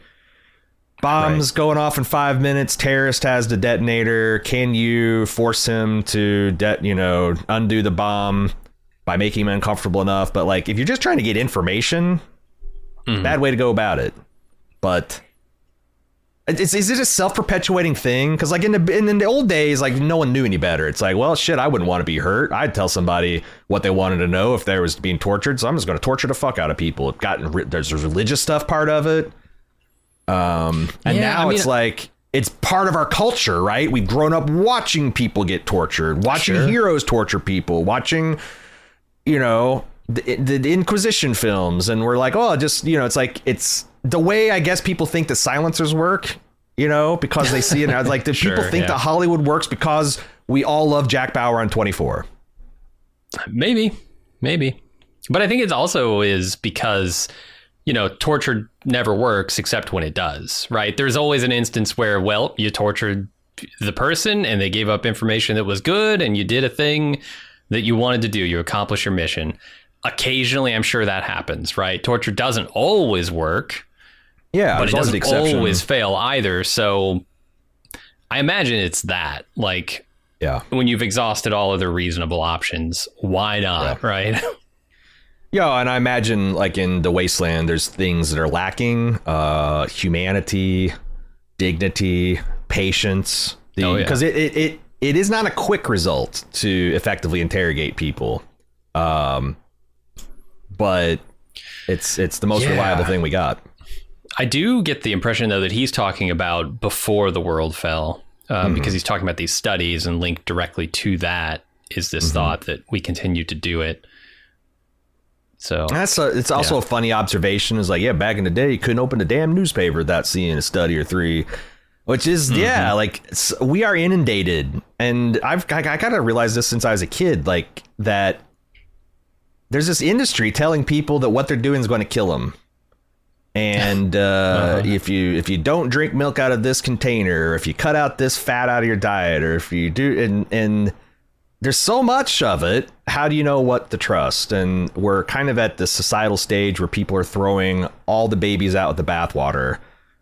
bombs going off in 5 minutes. Terrorist has the detonator. Can you force him to undo the bomb by making him uncomfortable enough? But like, if you're just trying to get information, bad way to go about it. But is it a self-perpetuating thing? Because like in the old days, like no one knew any better. It's like, well, shit, I wouldn't want to be hurt. I'd tell somebody what they wanted to know if they was being tortured. So I'm just going to torture the fuck out of people. There's religious stuff part of it. It's like, it's part of our culture, right? We've grown up watching people get tortured, watching heroes torture people, watching, you know, the Inquisition films, and we're like, oh, just, you know, it's like, it's the way I guess people think that silencers work, you know, because they see it. Like, the people think that Hollywood works because we all love Jack Bauer on 24. Maybe. But I think it's also is because, you know, torture never works except when it does, right? There's always an instance where, well, you tortured the person and they gave up information that was good and you did a thing that you wanted to do. You accomplish your mission. Occasionally, I'm sure that happens, right? Torture doesn't always work. Yeah, but it doesn't always fail either. So I imagine it's that, like, when you've exhausted all other reasonable options, why not, right? Yeah, and I imagine, like, in The Wasteland, there's things that are lacking: humanity, dignity, patience. Because it is not a quick result to effectively interrogate people, but it's the most reliable thing we got. I do get the impression, though, that he's talking about before the world fell, because he's talking about these studies, and linked directly to that is this thought that we continue to do it. So it's also a funny observation. Is like, back in the day, you couldn't open a damn newspaper without seeing a study or three, which is like, we are inundated. And I kind of realized this since I was a kid, like, that there's this industry telling people that what they're doing is going to kill them. And if you don't drink milk out of this container, or if you cut out this fat out of your diet, or if you do, and there's so much of it, how do you know what to trust? And we're kind of at the societal stage where people are throwing all the babies out with the bathwater,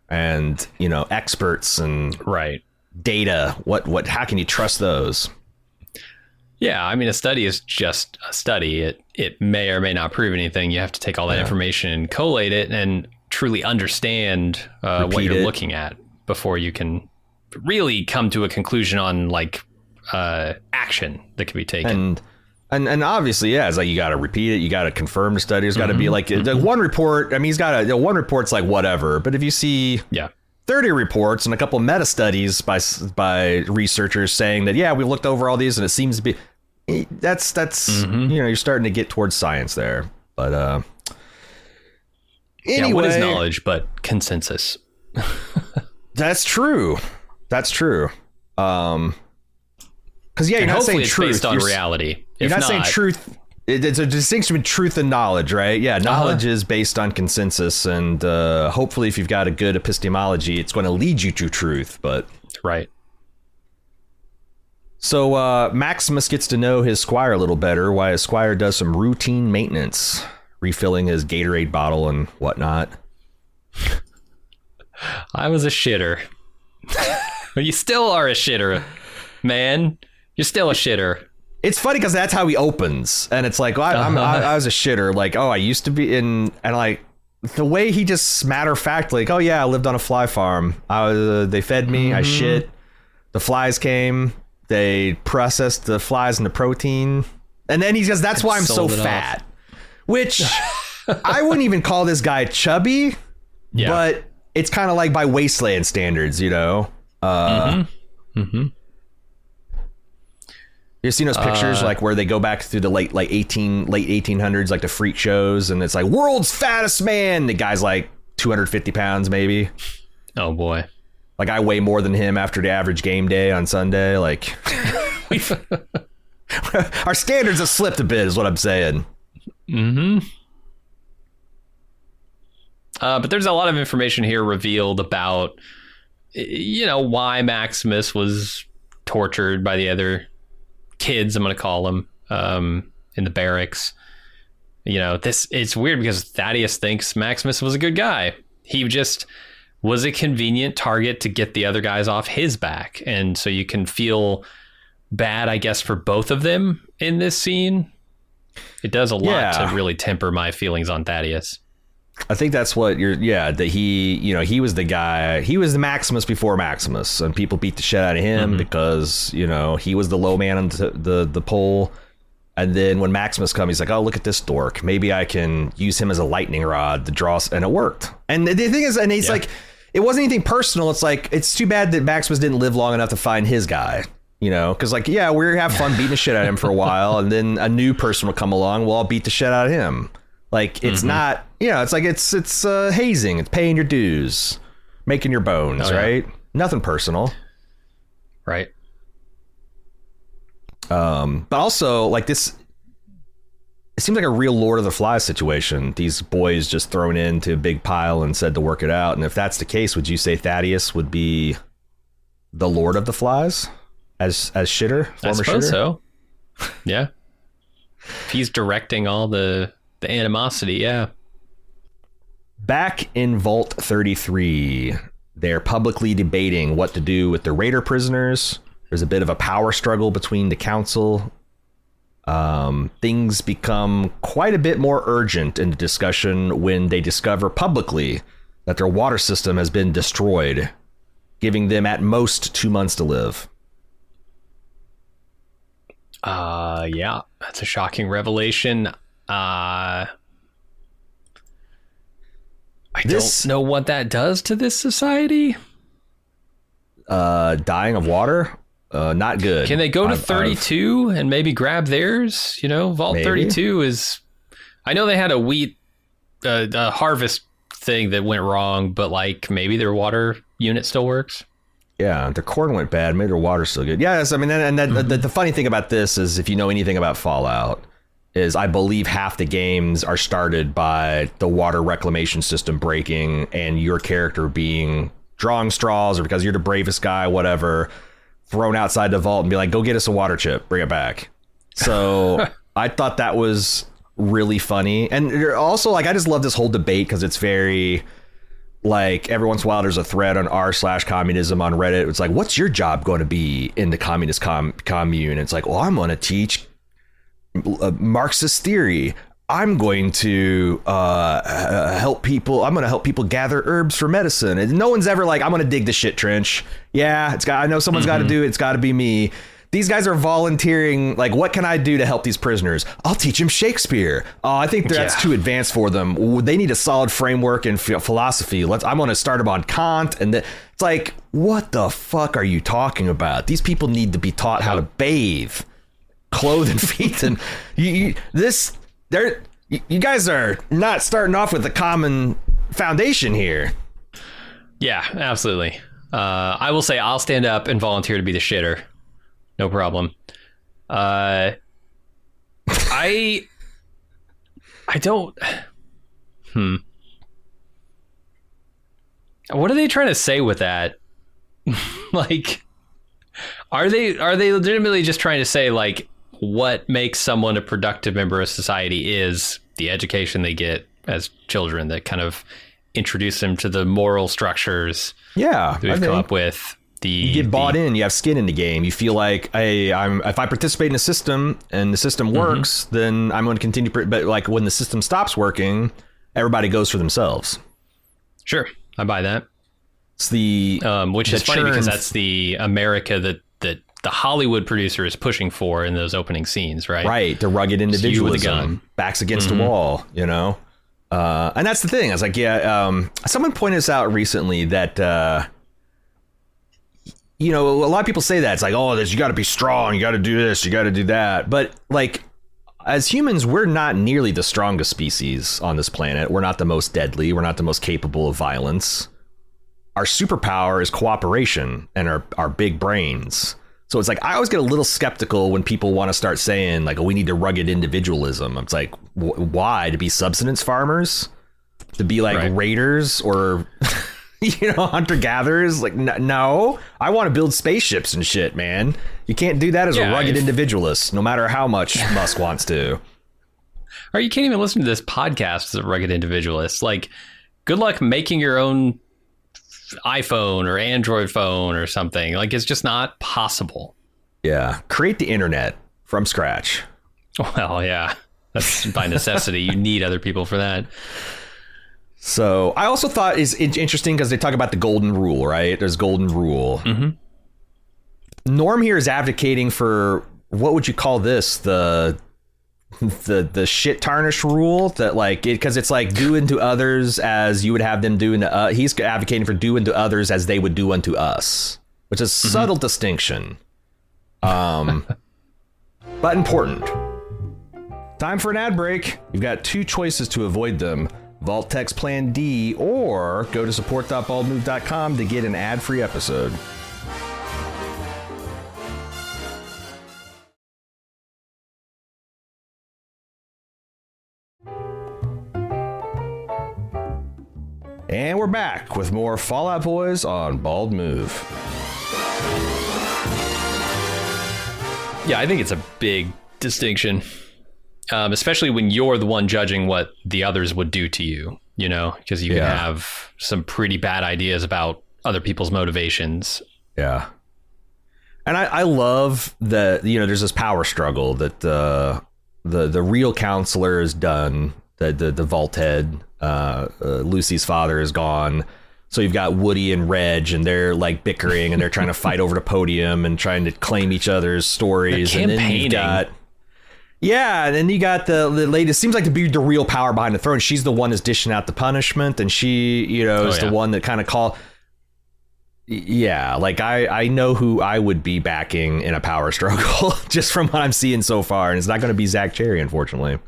and, you know, experts and data. How can you trust those? Yeah, I mean, a study is just a study. It may or may not prove anything. You have to take all that information and collate it and truly understand what you're looking at before you can really come to a conclusion on, like, action that can be taken. And obviously, it's like, you got to repeat it. You got to confirm the study. There's got to be, like, the one report. I mean, one report's like whatever. But if you see 30 reports and a couple of meta studies by researchers saying that, we looked over all these and it seems to be, that's you know, you're starting to get towards science there. But anyway, what is knowledge but consensus? That's true. Because you're not saying truth based on reality. You're not saying truth. It's a distinction between truth and knowledge, right? Yeah, knowledge is based on consensus, and hopefully, if you've got a good epistemology, it's going to lead you to truth. But so Maximus gets to know his squire a little better, while his squire does some routine maintenance, refilling his Gatorade bottle and whatnot. I was a shitter. You still are a shitter, man. You're still a shitter. It's funny because that's how he opens, and it's like, well, I was a shitter. Like, oh, I used to be in, and like the way he just matter of fact, like, oh yeah, I lived on a fly farm. They fed me. I shit. The flies came. They processed the flies into protein, and then he says, "That's why I'm so fat." Which I wouldn't even call this guy chubby, but it's kind of like by Wasteland standards, you know. You've seen those pictures, like, where they go back through the late 1800s, like the freak shows, and it's like, world's fattest man. The guy's like 250 pounds, maybe. Oh boy. Like, I weigh more than him after the average game day on Sunday. Like, our standards have slipped a bit, is what I'm saying. But there's a lot of information here revealed about, you know, why Maximus was tortured by the other kids, I'm going to call them, in the barracks. You know, it's weird because Thaddeus thinks Maximus was a good guy. He just was a convenient target to get the other guys off his back. And so you can feel bad, I guess, for both of them in this scene. It does a lot to really temper my feelings on Thaddeus. I think that's what that he, you know, he was the guy, he was the Maximus before Maximus, and people beat the shit out of him because, you know, he was the low man on the pole. And then when Maximus comes, he's like, oh, look at this dork. Maybe I can use him as a lightning rod to draw, and it worked. And the thing is, and he's like, it wasn't anything personal. It's like, it's too bad that Maximus didn't live long enough to find his guy. You know, because like, yeah, we have fun beating the shit out of him for a while, and then a new person will come along. Well, I'll beat the shit out of him. Like, it's not, you know, it's like it's hazing. It's paying your dues, making your bones, right? Nothing personal, right? But also, like, this, it seems like a real Lord of the Flies situation. These boys just thrown into a big pile and said to work it out. And if that's the case, would you say Thaddeus would be the Lord of the Flies? As shitter, former I suppose shitter? so. Yeah. If he's directing all the animosity, yeah. Back in Vault 33, they're publicly debating what to do with the Raider prisoners. There's a bit of a power struggle between the council. Things become quite a bit more urgent in the discussion when they discover publicly that their water system has been destroyed, giving them at most 2 months to live. Yeah, that's a shocking revelation. I don't know what that does to this society. Dying of water, not good. Can they go to 32 and maybe grab theirs? You know, Vault 32 is... I know they had a wheat a harvest thing that went wrong, but like maybe their water unit still works. Yeah, the corn went bad. Maybe their water's still good. Yes, I mean, the funny thing about this is, if you know anything about Fallout, is I believe half the games are started by the water reclamation system breaking and your character being drawing straws, or because you're the bravest guy, whatever, thrown outside the vault and be like, go get us a water chip, bring it back. So I thought that was really funny. And also, like, I just love this whole debate because it's very... like, every once in a while there's a thread on r/communism on Reddit. It's like, what's your job going to be in the communist commune? And it's like, well, I'm going to teach Marxist theory. I'm going to help people. I'm going to help people gather herbs for medicine. And no one's ever like, I'm going to dig the shit trench. Yeah, I know someone's got to do it. It's got to be me. These guys are volunteering. Like, what can I do to help these prisoners? I'll teach them Shakespeare. Oh, I think that's too advanced for them. They need a solid framework in philosophy. I'm going to start them on Kant. And it's like, what the fuck are you talking about? These people need to be taught how to bathe, clothe, and feed. And you guys are not starting off with a common foundation here. Yeah, absolutely. I will say I'll stand up and volunteer to be the shitter. No problem. I don't. What are they trying to say with that? Like, are they legitimately just trying to say, like, what makes someone a productive member of society is the education they get as children that kind of introduce them to the moral structures that we've come up with. You get bought in, you have skin in the game. You feel like, hey, if I participate in a system and the system works, then I'm going to continue. But like, when the system stops working, everybody goes for themselves. Sure, I buy that. It's the which is funny because that's the America that the Hollywood producer is pushing for in those opening scenes, right? Right, the rugged individualism, backs against the wall, you know. And that's the thing. I was like, someone pointed this out recently that. You know, a lot of people say that. It's like, oh, you got to be strong. You got to do this. You got to do that. But like, as humans, we're not nearly the strongest species on this planet. We're not the most deadly. We're not the most capable of violence. Our superpower is cooperation and our big brains. So it's like, I always get a little skeptical when people want to start saying like, oh, we need to rugged individualism. It's like, why? To be subsistence farmers? To be like raiders or... you know, hunter-gatherers? Like, no, I want to build spaceships and shit, man. You can't do that as a rugged individualist, no matter how much Musk wants to. Or you can't even listen to this podcast as a rugged individualist. Like, good luck making your own iPhone or Android phone or something. Like, it's just not possible. Yeah. Create the internet from scratch. Well, yeah. That's by necessity. You need other people for that. So I also thought is interesting because they talk about the golden rule, right? There's golden rule. Norm here is advocating for, what would you call this? The shit tarnish rule, that like, because it's like do unto others as you would have them do unto he's advocating for do unto others as they would do unto us, which is a subtle distinction. But important. Time for an ad break. You've got two choices to avoid them. Vault Text Plan D, or go to support.baldmove.com to get an ad-free episode. And we're back with more Fall Out Boys on Bald Move. Yeah, I think it's a big distinction, especially when you're the one judging what the others would do to you, you know, because you can have some pretty bad ideas about other people's motivations. Yeah. And I love that, you know, there's this power struggle that the real counselor is done, the vault head, Lucy's father is gone. So you've got Woody and Reg, and they're like bickering, and they're trying to fight over the podium and trying to claim each other's stories. They're and then you've got, and then you got the lady. It seems like to be the real power behind the throne. She's the one that's dishing out the punishment, and she, you know, is the one that kind of like I know who I would be backing in a power struggle just from what I'm seeing so far, and it's not going to be Zach Cherry, unfortunately.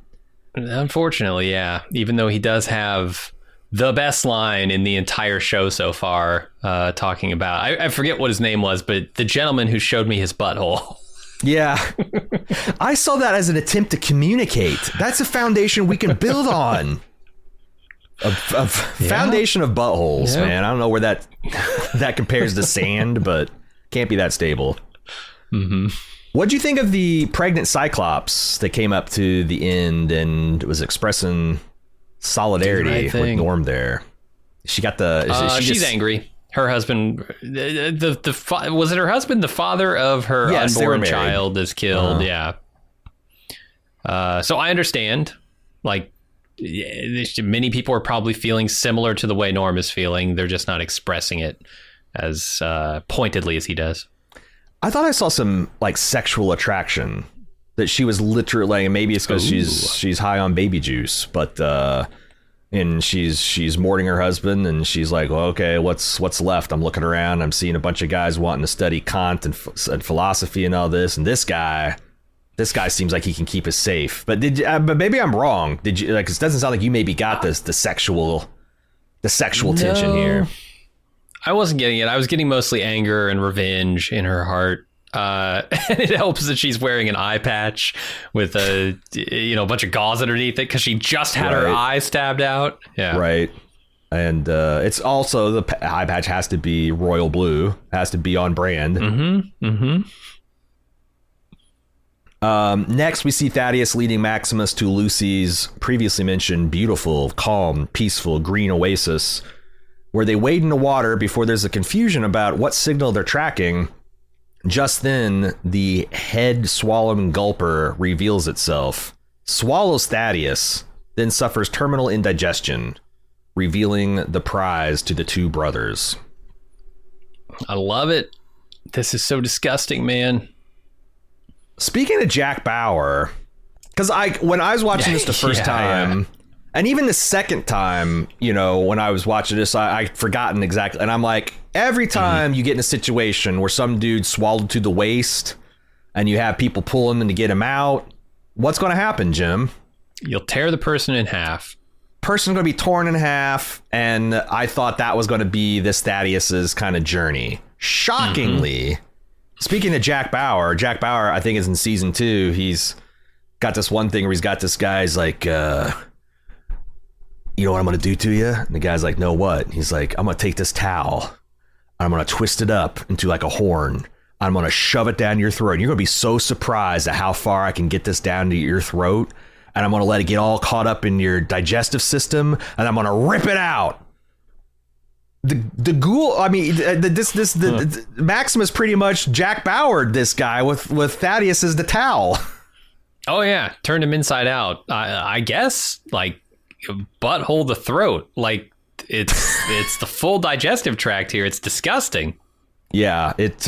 Unfortunately, yeah. Even though he does have the best line in the entire show so far, talking about, I forget what his name was, but the gentleman who showed me his butthole. Yeah. I saw that as an attempt to communicate. That's a foundation we can build on. A foundation of buttholes, man. I don't know where that compares to sand, but can't be that stable. Mm-hmm. What'd you think of the pregnant Cyclops that came up to the end and was expressing solidarity with Norm there? She got she's angry. Her husband, was it her husband? The father of her unborn child is killed. Yeah. So I understand. Like, many people are probably feeling similar to the way Norm is feeling. They're just not expressing it as pointedly as he does. I thought I saw some like sexual attraction, that she was literally, maybe it's because she's high on baby juice, but and she's mourning her husband, and she's like, well, okay, what's left? I'm looking around, I'm seeing a bunch of guys wanting to study Kant and philosophy and all this, and this guy seems like he can keep us safe. But but maybe I'm wrong. Did you, like, it doesn't sound like you maybe got the sexual tension here. I wasn't getting it. I was getting mostly anger and revenge in her heart. And it helps that she's wearing an eye patch with a bunch of gauze underneath it because she just had her eye stabbed out. Yeah. Right. And it's also, the eye patch has to be royal blue, has to be on brand. Mm-hmm. Mm-hmm. Next, we see Thaddeus leading Maximus to Lucy's previously mentioned beautiful, calm, peaceful green oasis, where they wade in the water before there's a confusion about what signal they're tracking. Just then, the head swallowing gulper reveals itself, swallows Thaddeus, then suffers terminal indigestion, revealing the prize to the two brothers. I love it. This is so disgusting, man. Speaking of Jack Bauer, because when I was watching this the first time, and even the second time, when I was watching this, I'd forgotten exactly. And I'm like, every time you get in a situation where some dude swallowed to the waist and you have people pulling him to get him out, what's going to happen, Jim? You'll tear the person in half. Person's going to be torn in half. And I thought that was going to be this Thaddeus's kind of journey. Shockingly, speaking of Jack Bauer, I think is in season 2. He's got this one thing where he's got this guy's like, you know what I'm going to do to you? And the guy's like, no, what? He's like, I'm going to take this towel. I'm going to twist it up into like a horn. I'm going to shove it down your throat. And you're going to be so surprised at how far I can get this down to your throat. And I'm going to let it get all caught up in your digestive system. And I'm going to rip it out. The ghoul, I mean, Maximus pretty much Jack Bauered this guy with Thaddeus as the towel. Oh, yeah. Turned him inside out. I guess, like, butthole the throat. Like, it's the full digestive tract here. It's disgusting. Yeah, it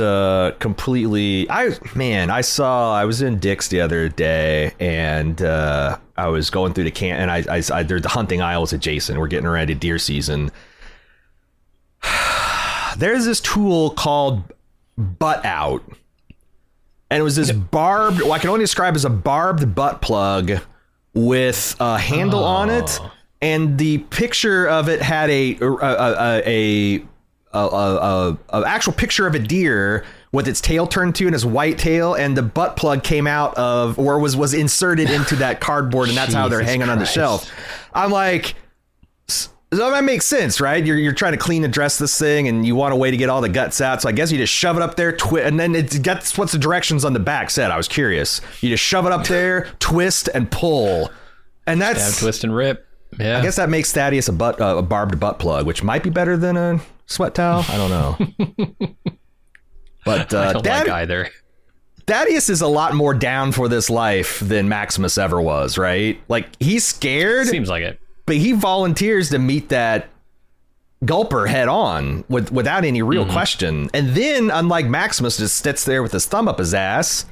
completely. I was in Dick's the other day, and I was going through the can, and I there's the hunting aisles adjacent. We're getting ready to deer season. There's this tool called Butt Out, And it was this barbed, what I can only describe as a barbed butt plug with a handle on it. And the picture of it had a actual picture of a deer with its tail turned to and its white tail, and the butt plug came out of, or was inserted into that cardboard, and that's how they're hanging on the shelf. I'm like, so that makes sense, right? You're trying to clean and dress this thing, and you want a way to get all the guts out. So I guess you just shove it up there, and then that's what's the directions on the back said. I was curious. You just shove it up there, twist and pull, and that's stab, twist and rip. Yeah, I guess that makes Thaddeus a barbed butt plug, which might be better than a sweat towel. I don't know. But I don't like either. Thaddeus is a lot more down for this life than Maximus ever was, right? Like, he's scared. Seems like it. But he volunteers to meet that gulper head on without any real question. And then, unlike Maximus, just sits there with his thumb up his ass.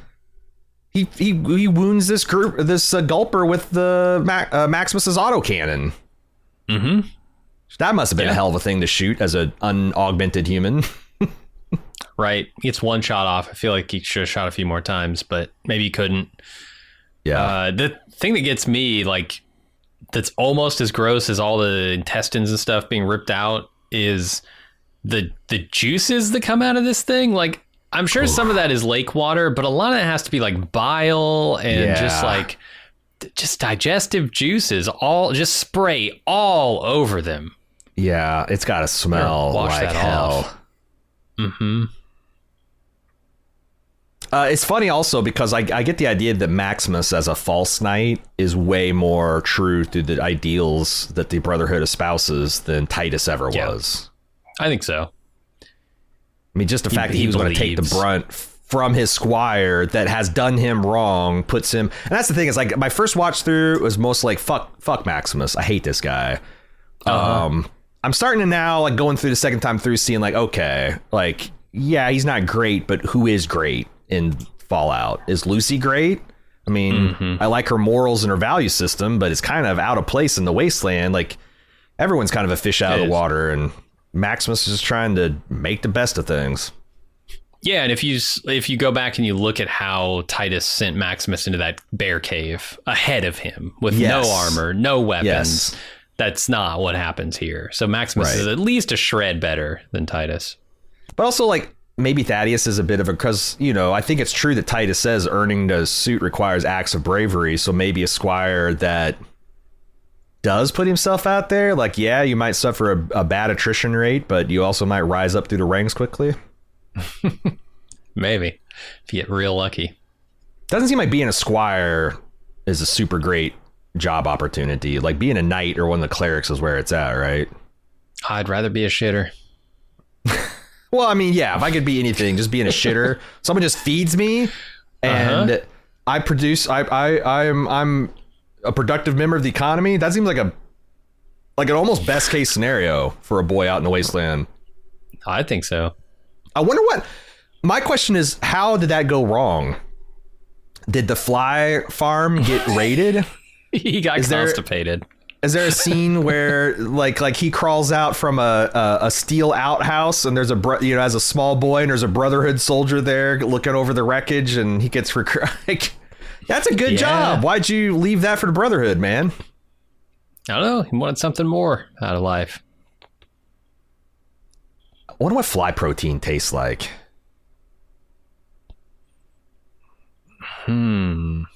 He wounds this gulper with the Maximus's autocannon. Mm-hmm. That must have been a hell of a thing to shoot as an unaugmented human. Right. Gets one shot off. I feel like he should have shot a few more times, but maybe he couldn't. Yeah. The thing that gets me, like, that's almost as gross as all the intestines and stuff being ripped out is the juices that come out of this thing. Like, I'm sure some of that is lake water, but a lot of it has to be like bile and just digestive juices, all just spray all over them. Yeah, it's got to smell like hell. Mm-hmm. It's funny also because I get the idea that Maximus as a false knight is way more true to the ideals that the Brotherhood espouses than Titus ever was. I think so. I mean, just the fact that he was going to take the brunt from his squire that has done him wrong puts him. And that's the thing, is like my first watch through was most like fuck Maximus. I hate this guy. I'm starting to now, like, going through the second time through, seeing like, okay, like, yeah, he's not great, but who is great in Fallout? Is Lucy great? I mean, I like her morals and her value system, but it's kind of out of place in the wasteland. Like, everyone's kind of a fish out of the water, and Maximus is just trying to make the best of things. Yeah, and if you go back and you look at how Titus sent Maximus into that bear cave ahead of him with no armor, no weapons, that's not what happens here. So Maximus is at least a shred better than Titus. But also, like, maybe Thaddeus is a bit of a, because, you know, I think it's true that Titus says earning the suit requires acts of bravery. So maybe a squire that does put himself out there, like, yeah, you might suffer a bad attrition rate, but you also might rise up through the ranks quickly. Maybe if you get real lucky. Doesn't seem like being a squire is a super great job opportunity. Like, being a knight or one of the clerics is where it's at, right? I'd rather be a shitter. Well, I mean, yeah, if I could be anything, just being a shitter. Someone just feeds me and I produce. I'm a productive member of the economy. That seems like an almost best case scenario for a boy out in the wasteland. I think so. I wonder what my question is. How did that go wrong? Did the fly farm get raided? He got constipated. Is there a scene where like he crawls out from a steel outhouse and there's as a small boy and there's a Brotherhood soldier there looking over the wreckage and he gets like, that's a good job. Why'd you leave that for the Brotherhood, man? I don't know. He wanted something more out of life. I wonder what fly protein tastes like. Can't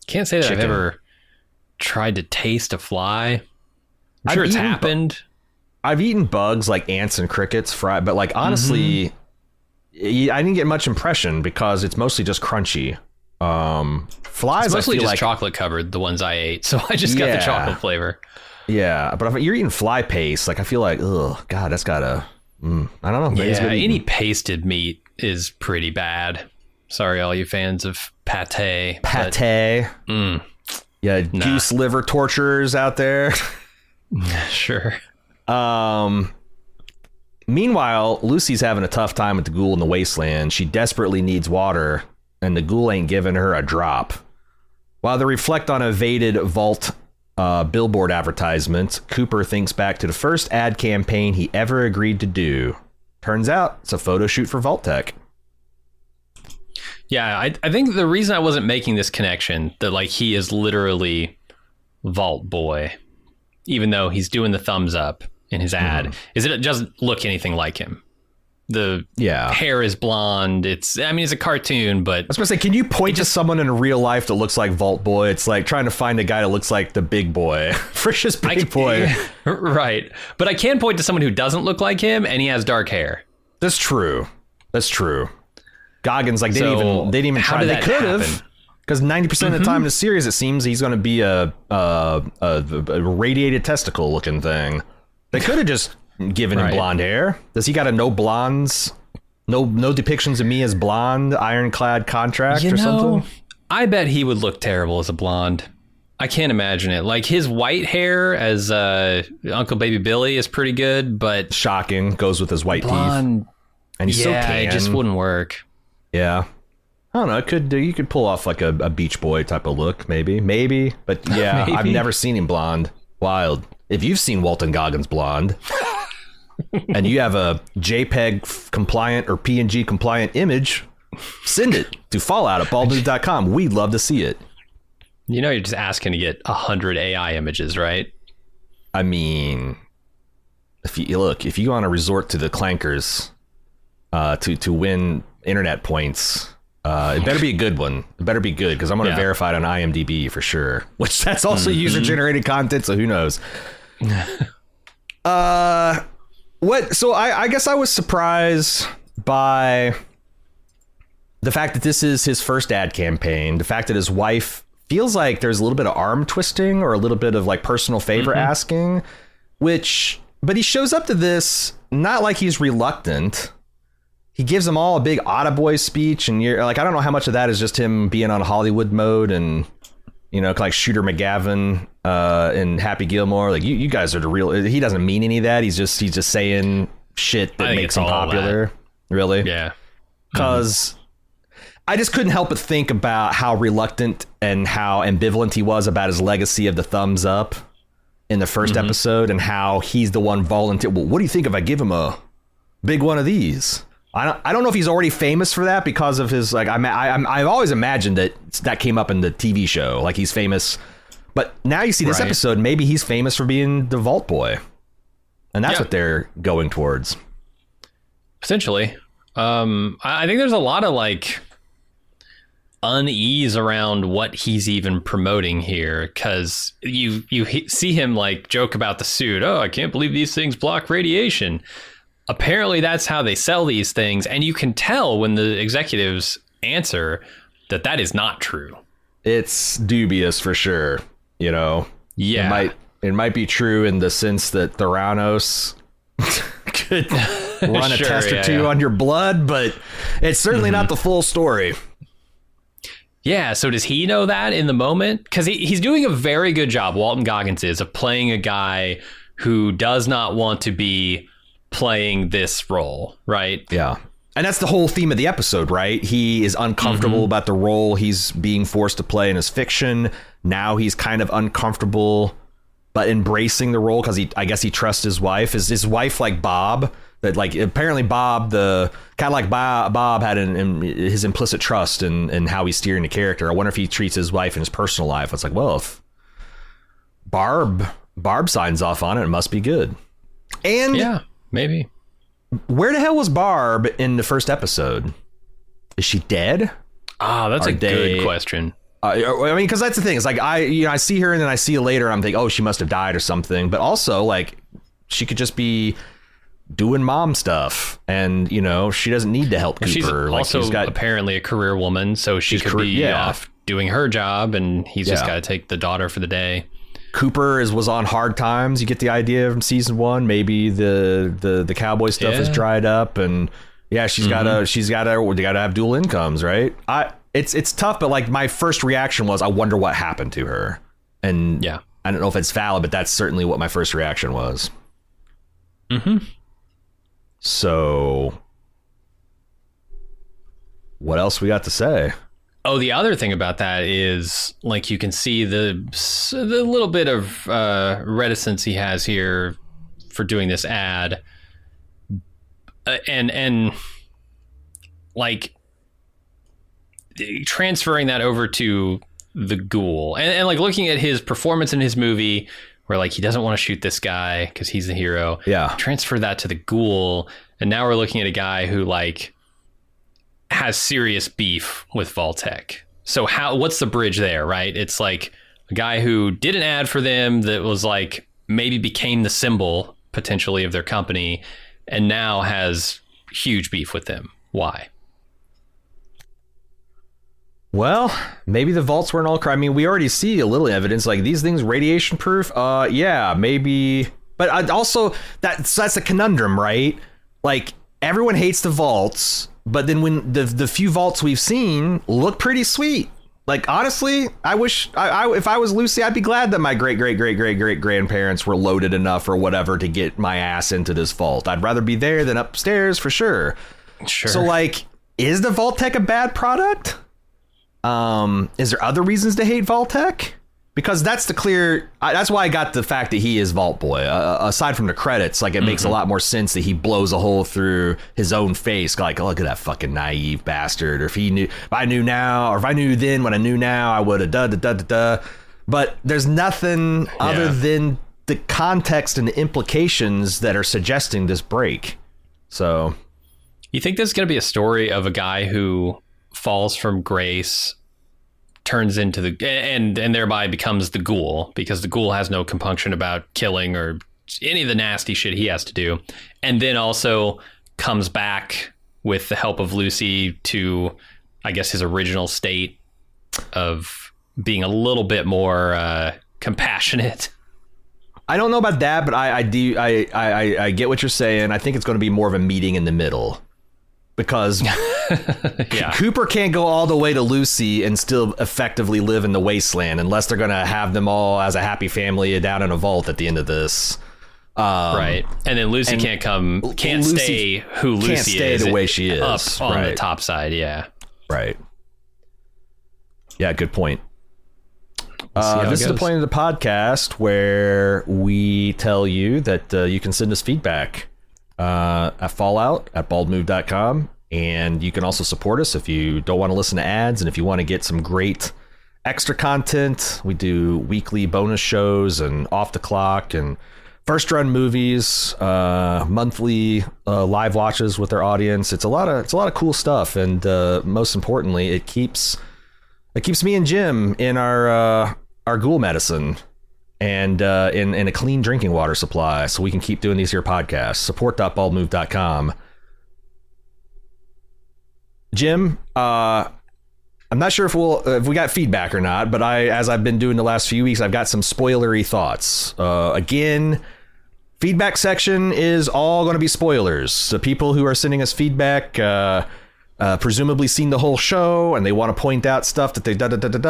say that I've ever tried to taste a fly. I'm sure it's happened. I've eaten bugs like ants and crickets fried, but like honestly, I didn't get much impression because it's mostly just crunchy. Flies, it's mostly I feel just like chocolate covered, the ones I ate, so I just got the chocolate flavor. Yeah, but if you're eating fly paste, like I feel like, oh god, that's gotta. I don't know. Yeah, any pasted meat is pretty bad. Sorry, all you fans of pate. Yeah, goose liver torturers out there. Sure. Meanwhile, Lucy's having a tough time with the ghoul in the wasteland. She desperately needs water, and the ghoul ain't giving her a drop. While they reflect on a evaded vault billboard advertisement, Cooper thinks back to the first ad campaign he ever agreed to do. Turns out it's a photo shoot for Vault Tech. Yeah, I think the reason I wasn't making this connection that like he is literally Vault Boy, even though he's doing the thumbs up in his ad, is it doesn't look anything like him. The hair is blonde. It's a cartoon, but I was going to say, can you point to someone in real life that looks like Vault Boy? It's like trying to find a guy that looks like the Big Boy, Frisch's Big Boy. Right. But I can point to someone who doesn't look like him and he has dark hair. That's true. Goggins, like they didn't even try. They could have, because 90% of the time in the series, it seems he's going to be a radiated testicle looking thing. They could have just given him blonde hair. Does he got a no blondes, no depictions of me as blonde, ironclad contract or something? I bet he would look terrible as a blonde. I can't imagine it. Like his white hair as Uncle Baby Billy is pretty good, but shocking, goes with his white teeth, and he's so tan. It just wouldn't work. Yeah, I don't know. You could pull off like a Beach Boy type of look, maybe. But yeah, maybe. I've never seen him blonde. Wild. If you've seen Walton Goggins blonde, and you have a JPEG compliant or PNG compliant image, send it to fallout@baldmove.com. We'd love to see it. You know, you're just asking to get 100 AI images, right? I mean, if you want to resort to the clankers to win internet points, it better be a good one. It better be good, because I'm going to verify it on IMDb for sure. Which that's also user-generated content, so who knows? So I guess I was surprised by the fact that this is his first ad campaign. The fact that his wife feels like there's a little bit of arm twisting or a little bit of like personal favor asking, but he shows up to this not like he's reluctant. He gives them all a big attaboy speech, and you're like, I don't know how much of that is just him being on Hollywood mode and, you know, like Shooter McGavin and Happy Gilmore. Like you guys are the real. He doesn't mean any of that. He's just saying shit that makes him popular. Really? Yeah. Because I just couldn't help but think about how reluctant and how ambivalent he was about his legacy of the thumbs up in the first episode, and how he's the one volunteer. Well, what do you think if I give him a big one of these? I don't know if he's already famous for that because of his, like, I've always imagined that came up in the TV show, like he's famous. But now you see this episode, maybe he's famous for being the Vault Boy. And that's what they're going towards. Essentially. I think there's a lot of like unease around what he's even promoting here, because you see him like joke about the suit. Oh, I can't believe these things block radiation. Apparently that's how they sell these things, and you can tell when the executives answer that is not true. It's dubious for sure, you know. Yeah, it might be true in the sense that Theranos could run a test or two on your blood, but it's certainly not the full story. Yeah, so does he know that in the moment? Because he's doing a very good job, Walton Goggins is, of playing a guy who does not want to be playing this role, right? Yeah. And that's the whole theme of the episode, right? He is uncomfortable about the role he's being forced to play in his fiction. Now he's kind of uncomfortable, but embracing the role because I guess he trusts his wife. Is his wife like Bob? That like apparently Bob, the kind of like Bob had his implicit trust in how he's steering the character. I wonder if he treats his wife in his personal life. It's like, well, if Barb signs off on it, it must be good. And yeah. Maybe. Where the hell was Barb in the first episode? Is she dead? That's a good question. I mean, because that's the thing. It's like I see her and then I see her later. And I'm thinking, oh, she must have died or something. But also, like, she could just be doing mom stuff, and you know, she doesn't need to help Cooper. She's also she's got, apparently a career woman, so she could be off doing her job, and he's just got to take the daughter for the day. Cooper was on hard times. You get the idea from season 1. Maybe the cowboy stuff is dried up, and she's gotta have dual incomes, right? It's tough, but like my first reaction was, I wonder what happened to her, and I don't know if it's valid, but that's certainly what my first reaction was. So, what else we got to say? Oh, the other thing about that is, like, you can see the little bit of reticence he has here for doing this ad, and like, transferring that over to the Ghoul and like looking at his performance in his movie where like he doesn't want to shoot this guy because he's the hero. Yeah. Transfer that to the Ghoul. And now we're looking at a guy who like has serious beef with Vault-Tec. So what's the bridge there, right? It's like a guy who did an ad for them that was like maybe became the symbol potentially of their company and now has huge beef with them. Why? Well, maybe the vaults weren't all crime. I mean, we already see a little evidence like these things radiation proof. Yeah, maybe. But that's a conundrum, right? Like everyone hates the vaults, but then when the few vaults we've seen look pretty sweet. Like honestly, I wish if I was Lucy, I'd be glad that my great grandparents were loaded enough or whatever to get my ass into this vault. I'd rather be there than upstairs for sure. Sure. So like, is the Vault-Tec a bad product? Is there other reasons to hate Vault-Tec? Because that's that's why I got the fact that he is Vault Boy. Aside from the credits, like it makes a lot more sense that he blows a hole through his own face. Like, look at that fucking naive bastard. Or if I knew now, or if I knew then what I knew now, I would have da. But there's nothing other than the context and the implications that are suggesting this break. So, you think there's going to be a story of a guy who falls from grace, turns into and thereby becomes the Ghoul, because the Ghoul has no compunction about killing or any of the nasty shit he has to do, and then also comes back with the help of Lucy to, I guess, his original state of being a little bit more compassionate. I don't know about that, but I get what you're saying. I think it's going to be more of a meeting in the middle. Because Cooper can't go all the way to Lucy and still effectively live in the wasteland unless they're going to have them all as a happy family down in a vault at the end of this. Right. And then Lucy can't stay who Lucy can't stay is. The way she is. Up on the top side, yeah. Right. Yeah, good point. This is the point of the podcast where we tell you that you can send us feedback at fallout@baldmove.com, and you can also support us if you don't want to listen to ads, and if you want to get some great extra content. We do weekly bonus shows and off the clock and first run movies, monthly live watches with our audience. It's a lot of cool stuff, and most importantly, it keeps me and Jim in our ghoul medicine and in a clean drinking water supply, so we can keep doing these here podcasts. Support.baldmove.com. Jim, I'm not sure if we got feedback or not, but as I've been doing the last few weeks, I've got some spoilery thoughts. Again, feedback section is all going to be spoilers. The people who are sending us feedback presumably seen the whole show and they want to point out stuff that they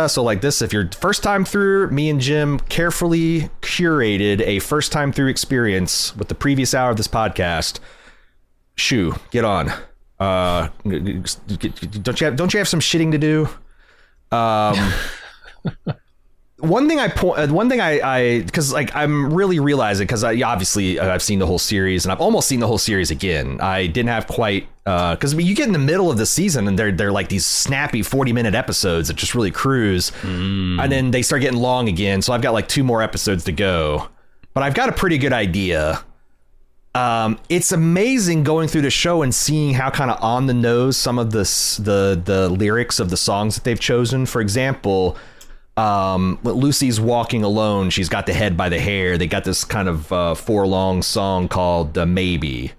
So like this, if you're first time through, me and Jim carefully curated a first time through experience with the previous hour of this podcast. Shoo, get on. Don't you have some shitting to do? One thing because like I'm really realizing, because I've seen the whole series and I've almost seen the whole series again. I didn't have quite because you get in the middle of the season and they're like these snappy 40-minute episodes that just really cruise, and then they start getting long again. So I've got like 2 more episodes to go, but I've got a pretty good idea. It's amazing going through the show and seeing how kind of on the nose some of the lyrics of the songs that they've chosen. For example, Lucy's walking alone. She's got the head by the hair. They got this kind of 4-long song called Maybe.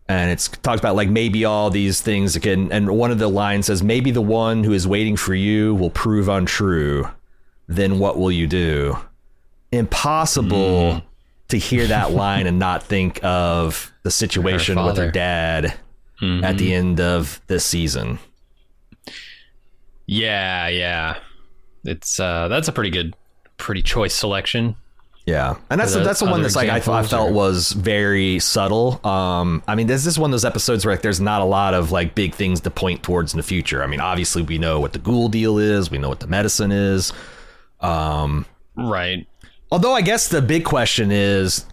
And it's talks about like maybe all these things again. And one of the lines says, maybe the one who is waiting for you will prove untrue. Then what will you do? Impossible to hear that line and not think of the situation with her dad at the end of this season. Yeah. It's that's a pretty choice selection. Yeah, and that's the one that's like I felt was very subtle. I mean, this is one of those episodes where like, there's not a lot of like big things to point towards in the future. I mean, obviously we know what the ghoul deal is, we know what the medicine is, right. Although I guess the big question is,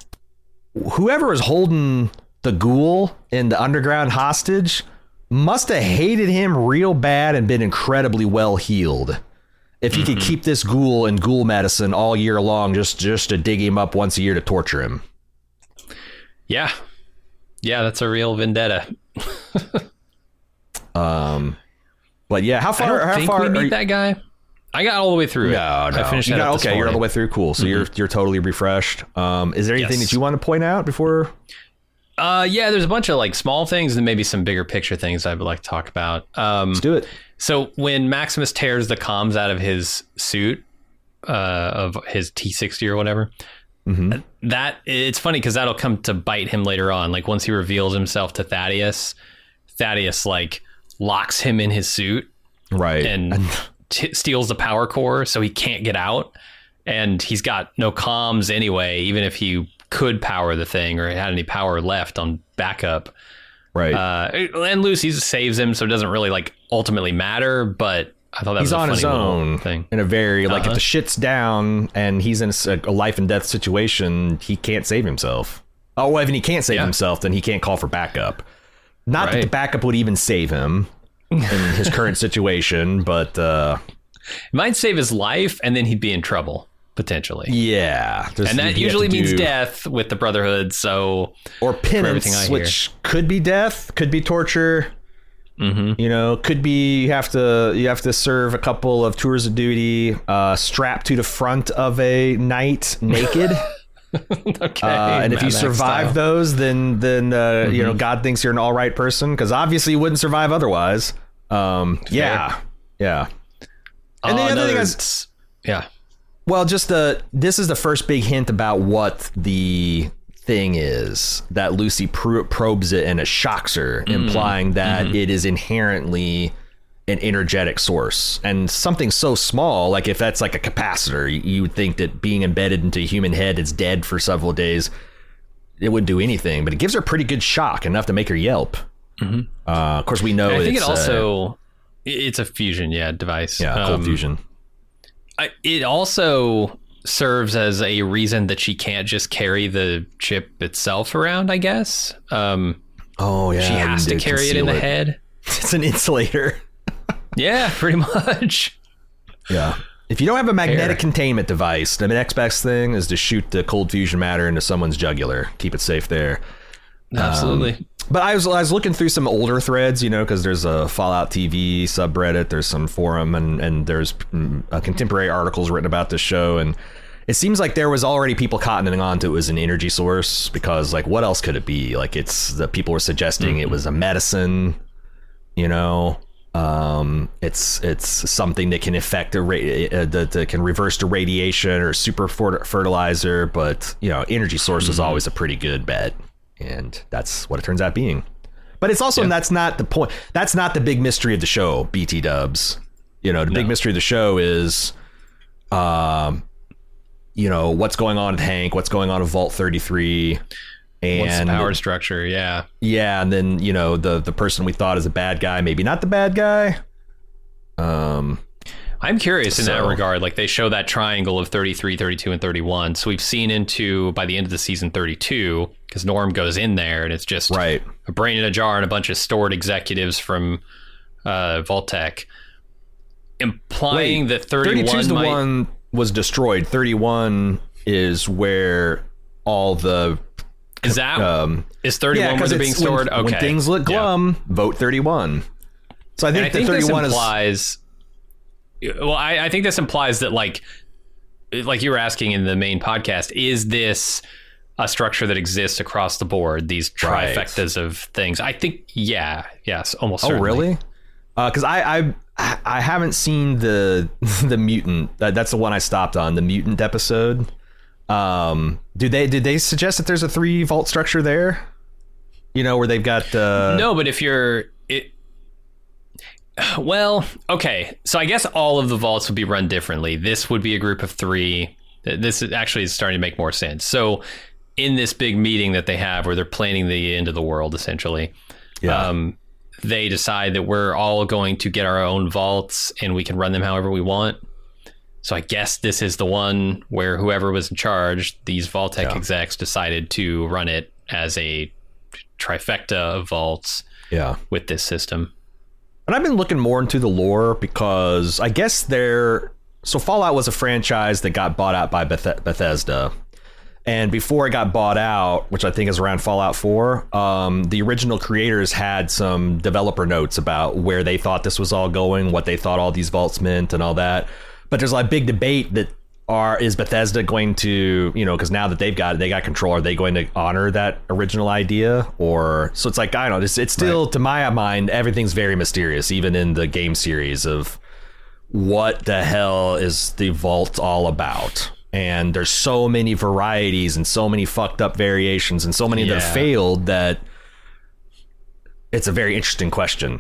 whoever is holding the ghoul in the underground hostage, must have hated him real bad and been incredibly well healed. If he could keep this ghoul in ghoul medicine all year long, just to dig him up once a year to torture him. Yeah. Yeah, that's a real vendetta. But yeah, how far? I don't think we meet that guy. I got all the way through. No. I finished it up this okay, you're all the morning. way through. Cool. So you're totally refreshed. Is there anything Yes. that you want to point out before? Yeah, there's a bunch of like small things and maybe some bigger picture things I would like to talk about. Let's do it. So when Maximus tears the comms out of his suit, of his T60 or whatever, that it's funny because that'll come to bite him later on. Like once he reveals himself to Thaddeus like locks him in his suit, Right. and steals the power core so he can't get out. And he's got no comms anyway, even if he could power the thing or had any power left on backup. Right. And Lucy saves him, so it doesn't really like ultimately matter. But I thought that He's was a on funny his little own thing. in a very like if the shit's down and he's in a life and death situation, he can't save himself. Oh, well, if he can't save himself, then he can't call for backup. Not that the backup would even save him in his current situation, but It might save his life, and then he'd be in trouble potentially. yeah, And that usually means death with the Brotherhood. So or everything I penance, hear. which could be death, could be torture. You know, could be you have to serve a couple of tours of duty, strapped to the front of a knight naked. okay, And if you survive those, then you know, God thinks you're an all right person, because obviously you wouldn't survive otherwise. Yeah. And the other thing is, well, just this is the first big hint about what the thing is that Lucy probes it and it shocks her, implying that it is inherently an energetic source, and something so small, like if that's like a capacitor, you would think that being embedded into a human head is dead for several days, it wouldn't do anything, but it gives her a pretty good shock, enough to make her yelp. Of course, we know I think it's, it also it's a fusion device. cold fusion. It also serves as a reason that she can't just carry the chip itself around, I guess. Oh yeah, she has to carry it in the head. It's an insulator. Yeah, pretty much. Yeah. If you don't have a magnetic containment device, the next best thing is to shoot the cold fusion matter into someone's jugular. Keep it safe there. Absolutely. But I was looking through some older threads, you know, because there's a Fallout TV subreddit, there's some forum, and there's contemporary articles written about this show, and it seems like there was already people cottoning on to it was an energy source, because like what else could it be? Like it's the people were suggesting it was a medicine, you know. It's something that can affect that can reverse the radiation, or super fertilizer, but you know, energy source is always a pretty good bet, and that's what it turns out being. But it's also that's not the point. That's not the big mystery of the show, BT dubs. You know, the big mystery of the show is, you know, what's going on with Hank, what's going on with Vault 33. And what's the power structure? Yeah, and then, you know, the person we thought is a bad guy, maybe not the bad guy. I'm curious in that regard. Like they show that triangle of 33, 32, and 31. So we've seen into, by the end of the season, 32, because Norm goes in there and it's just a brain in a jar and a bunch of stored executives from Vault-Tec, implying that 31 32 is the one was destroyed. 31 is where all the... Is that is 31 where they're being stored? When things look glum, vote 31. So I think 31 implies. Well, I think this implies that like you were asking in the main podcast, is this a structure that exists across the board? These trifectas of things. I think yes, almost. Certainly. Oh, really? Because I haven't seen the mutant. That's the one I stopped on, the mutant episode. Did they suggest that there's a 3 vault structure there? You know, where they've got no, but if you're well, okay, so I guess all of the vaults would be run differently. This would be a group of 3. This is actually starting to make more sense. So in this big meeting that they have where they're planning the end of the world, essentially, they decide that we're all going to get our own vaults and we can run them however we want. So I guess this is the one where whoever was in charge, these Vault-Tec execs, decided to run it as a trifecta of vaults. with this system. And I've been looking more into the lore because I guess so Fallout was a franchise that got bought out by Bethesda. And before it got bought out, which I think is around Fallout 4, the original creators had some developer notes about where they thought this was all going, what they thought all these vaults meant and all that. But there's a big debate that is Bethesda going to, because now that they got control, are they going to honor that original idea? Or so it's like, I don't know, it's still, to my mind, everything's very mysterious, even in the game series of what the hell is the vault all about. And there's so many varieties and so many fucked up variations and so many that have failed that it's a very interesting question.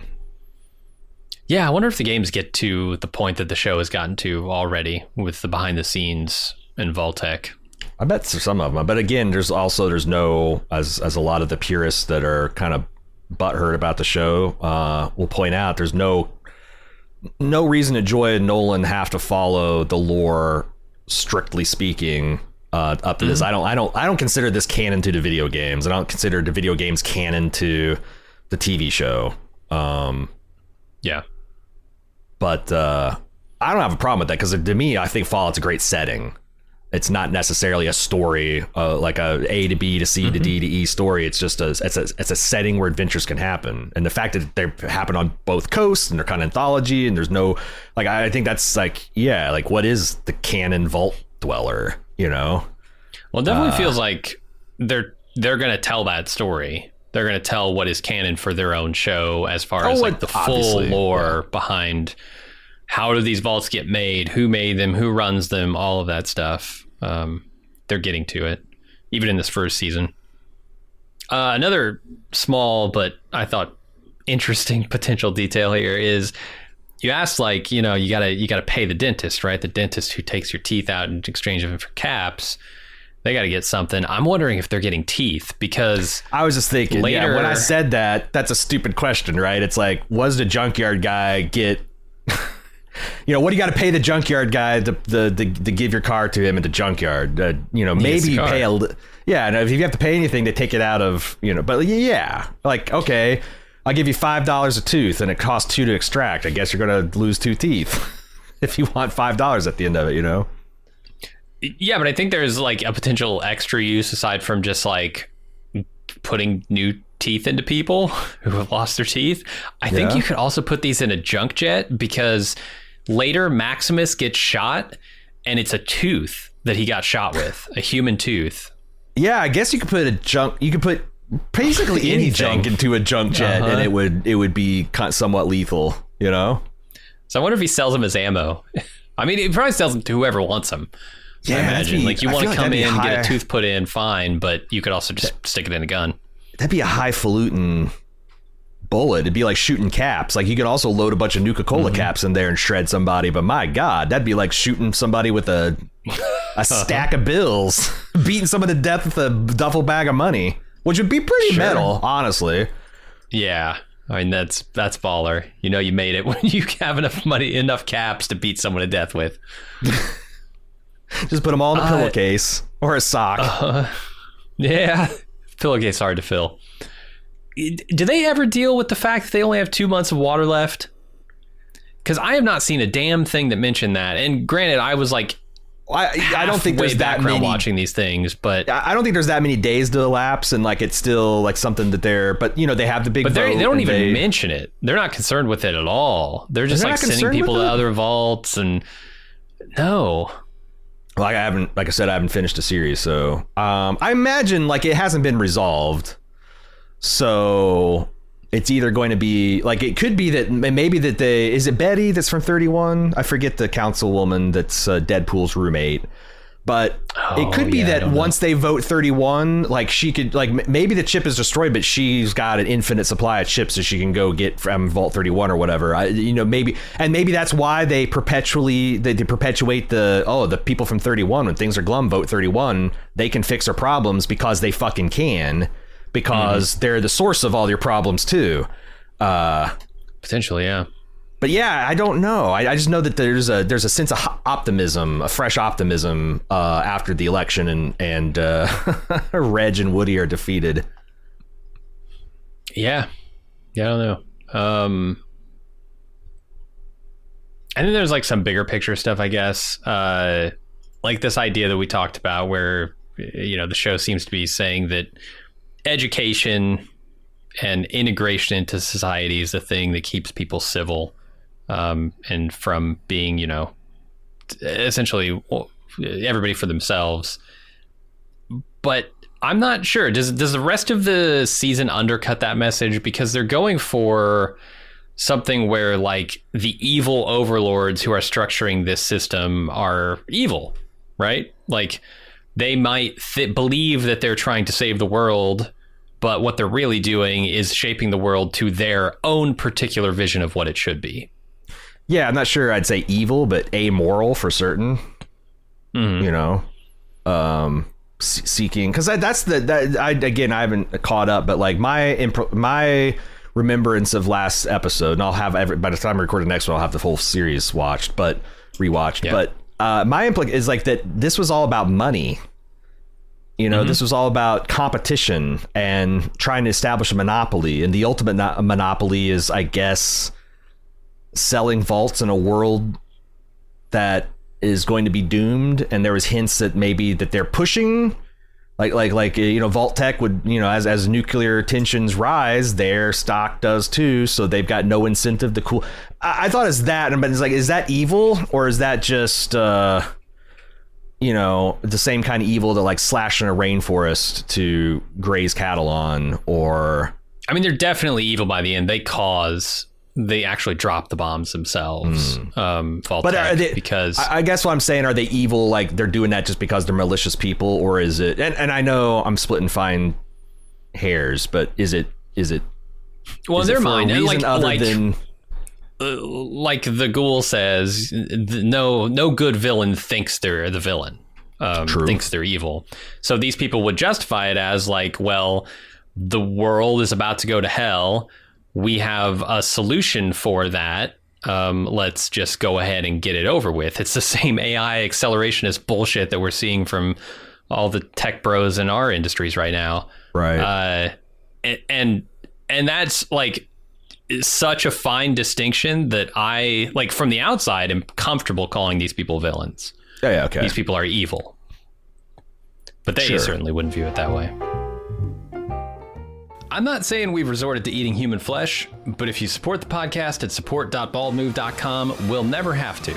Yeah, I wonder if the games get to the point that the show has gotten to already with the behind the scenes in Vault-Tec. I bet some of them. But again, there's no, as a lot of the purists that are kind of butthurt about the show will point out, there's no reason that Joy and Nolan have to follow the lore, strictly speaking, up to this. I don't consider this canon to the video games. I don't consider the video games canon to the TV show. Yeah. But I don't have a problem with that because to me, I think Fallout's a great setting. It's not necessarily a story like a to B to C to D to E story. It's just it's a setting where adventures can happen, and the fact that they happen on both coasts and they're kind of anthology, and there's no I think that's what is the canon vault dweller? Well, it definitely feels like they're gonna tell that story. They're going to tell what is canon for their own show as far as the full lore behind how do these vaults get made, who made them, who runs them, all of that stuff. They're getting to it, even in this first season. Another small, but I thought interesting potential detail here is you asked you gotta pay the dentist, right? The dentist who takes your teeth out in exchange of them for caps. They got to get something. I'm wondering if they're getting teeth because I was just thinking later, when I said that's a stupid question, right? It's like, was the junkyard guy get, what do you got to pay the junkyard guy to give your car to him at the junkyard? Maybe you pay and if you have to pay anything to take it out of, but okay, I'll give you $5 a tooth and it costs $2 to extract. I guess you're going to lose 2 teeth if you want $5 at the end of it, Yeah, but I think there's a potential extra use aside from just putting new teeth into people who have lost their teeth. I think you could also put these in a junk jet because later Maximus gets shot and it's a tooth that he got shot with, a human tooth. Yeah, I guess you could put basically any junk into a junk jet and it would be somewhat lethal, So I wonder if he sells them as ammo. I mean, he probably sells them to whoever wants them. Yeah, I imagine you want to come in, get a tooth put in, fine, but you could also just stick it in a gun. That'd be a highfalutin bullet. It'd be like shooting caps. You could also load a bunch of Nuka-Cola caps in there and shred somebody, but my God, that'd be like shooting somebody with a stack of bills, beating someone to death with a duffel bag of money, which would be pretty metal, honestly. Yeah. I mean, that's baller. You made it when you have enough caps to beat someone to death with. Just put them all in a pillowcase or a sock. Yeah. Pillowcase hard to fill. Do they ever deal with the fact that they only have 2 months of water left? Because I have not seen a damn thing that mentioned that. And granted, I was I don't think there's that many watching these things, but I don't think there's that many days to elapse, and it's still something that but they have the big vote. They don't even mention it. They're not concerned with it at all. They're just sending people to other vaults and no. Well, I haven't finished the series, so I imagine it hasn't been resolved. So it's either going to be it could be that maybe that is it Betty that's from 31? I forget the councilwoman that's Deadpool's roommate. But it could be that once they vote 31, she could maybe the chip is destroyed, but she's got an infinite supply of chips so she can go get from Vault 31 or whatever. Maybe that's why they perpetuate the people from 31 when things are glum vote 31. They can fix their problems because they fucking can, because they're the source of all your problems too. Potentially, yeah. But yeah, I don't know. I just know that there's a sense of optimism, a fresh optimism after the election, and Reg and Woody are defeated. Yeah, Yeah, I don't know. I think there's like some bigger picture stuff, I guess. Like this idea that we talked about where, the show seems to be saying that education and integration into society is the thing that keeps people civil, and from being, essentially everybody for themselves. But I'm not sure. Does the rest of the season undercut that message? Because they're going for something where like the evil overlords who are structuring this system are evil, right? Like they might believe that they're trying to save the world, but what they're really doing is shaping the world to their own particular vision of what it should be. Yeah, I'm not sure I'd say evil, but amoral for certain. Seeking, because that's I haven't caught up, but like my remembrance of last episode, and I'll have by the time I record the next one, I'll have the whole series rewatched. But my implication is like that this was all about money. This was all about competition and trying to establish a monopoly, and the ultimate monopoly is, I guess, selling vaults in a world that is going to be doomed. And there was hints that maybe that they're pushing like Vault Tech would, as nuclear tensions rise, their stock does too, so they've got no incentive to cool. I thought it's that, but it's like, is that evil, or is that just the same kind of evil that like slashing a rainforest to graze cattle on? Or I mean, they're definitely evil by the end. They actually drop the bombs themselves. Because I guess what I'm saying, are they evil? Like they're doing that just because they're malicious people, or is it? And I know I'm splitting fine hairs, but is it? Well, in their mind, like the ghoul says, no good villain thinks they're the villain. Thinks they're evil. So these people would justify it as like, well, the world is about to go to hell. We have a solution for that. Let's just go ahead and get it over with. It's the same AI accelerationist bullshit that we're seeing from all the tech bros in our industries right now. Right. And that's like such a fine distinction that I, like, from the outside, am comfortable calling these people villains. Yeah, okay. These people are evil. But they certainly wouldn't view it that way. I'm not saying we've resorted to eating human flesh, but if you support the podcast at support.baldmove.com, we'll never have to.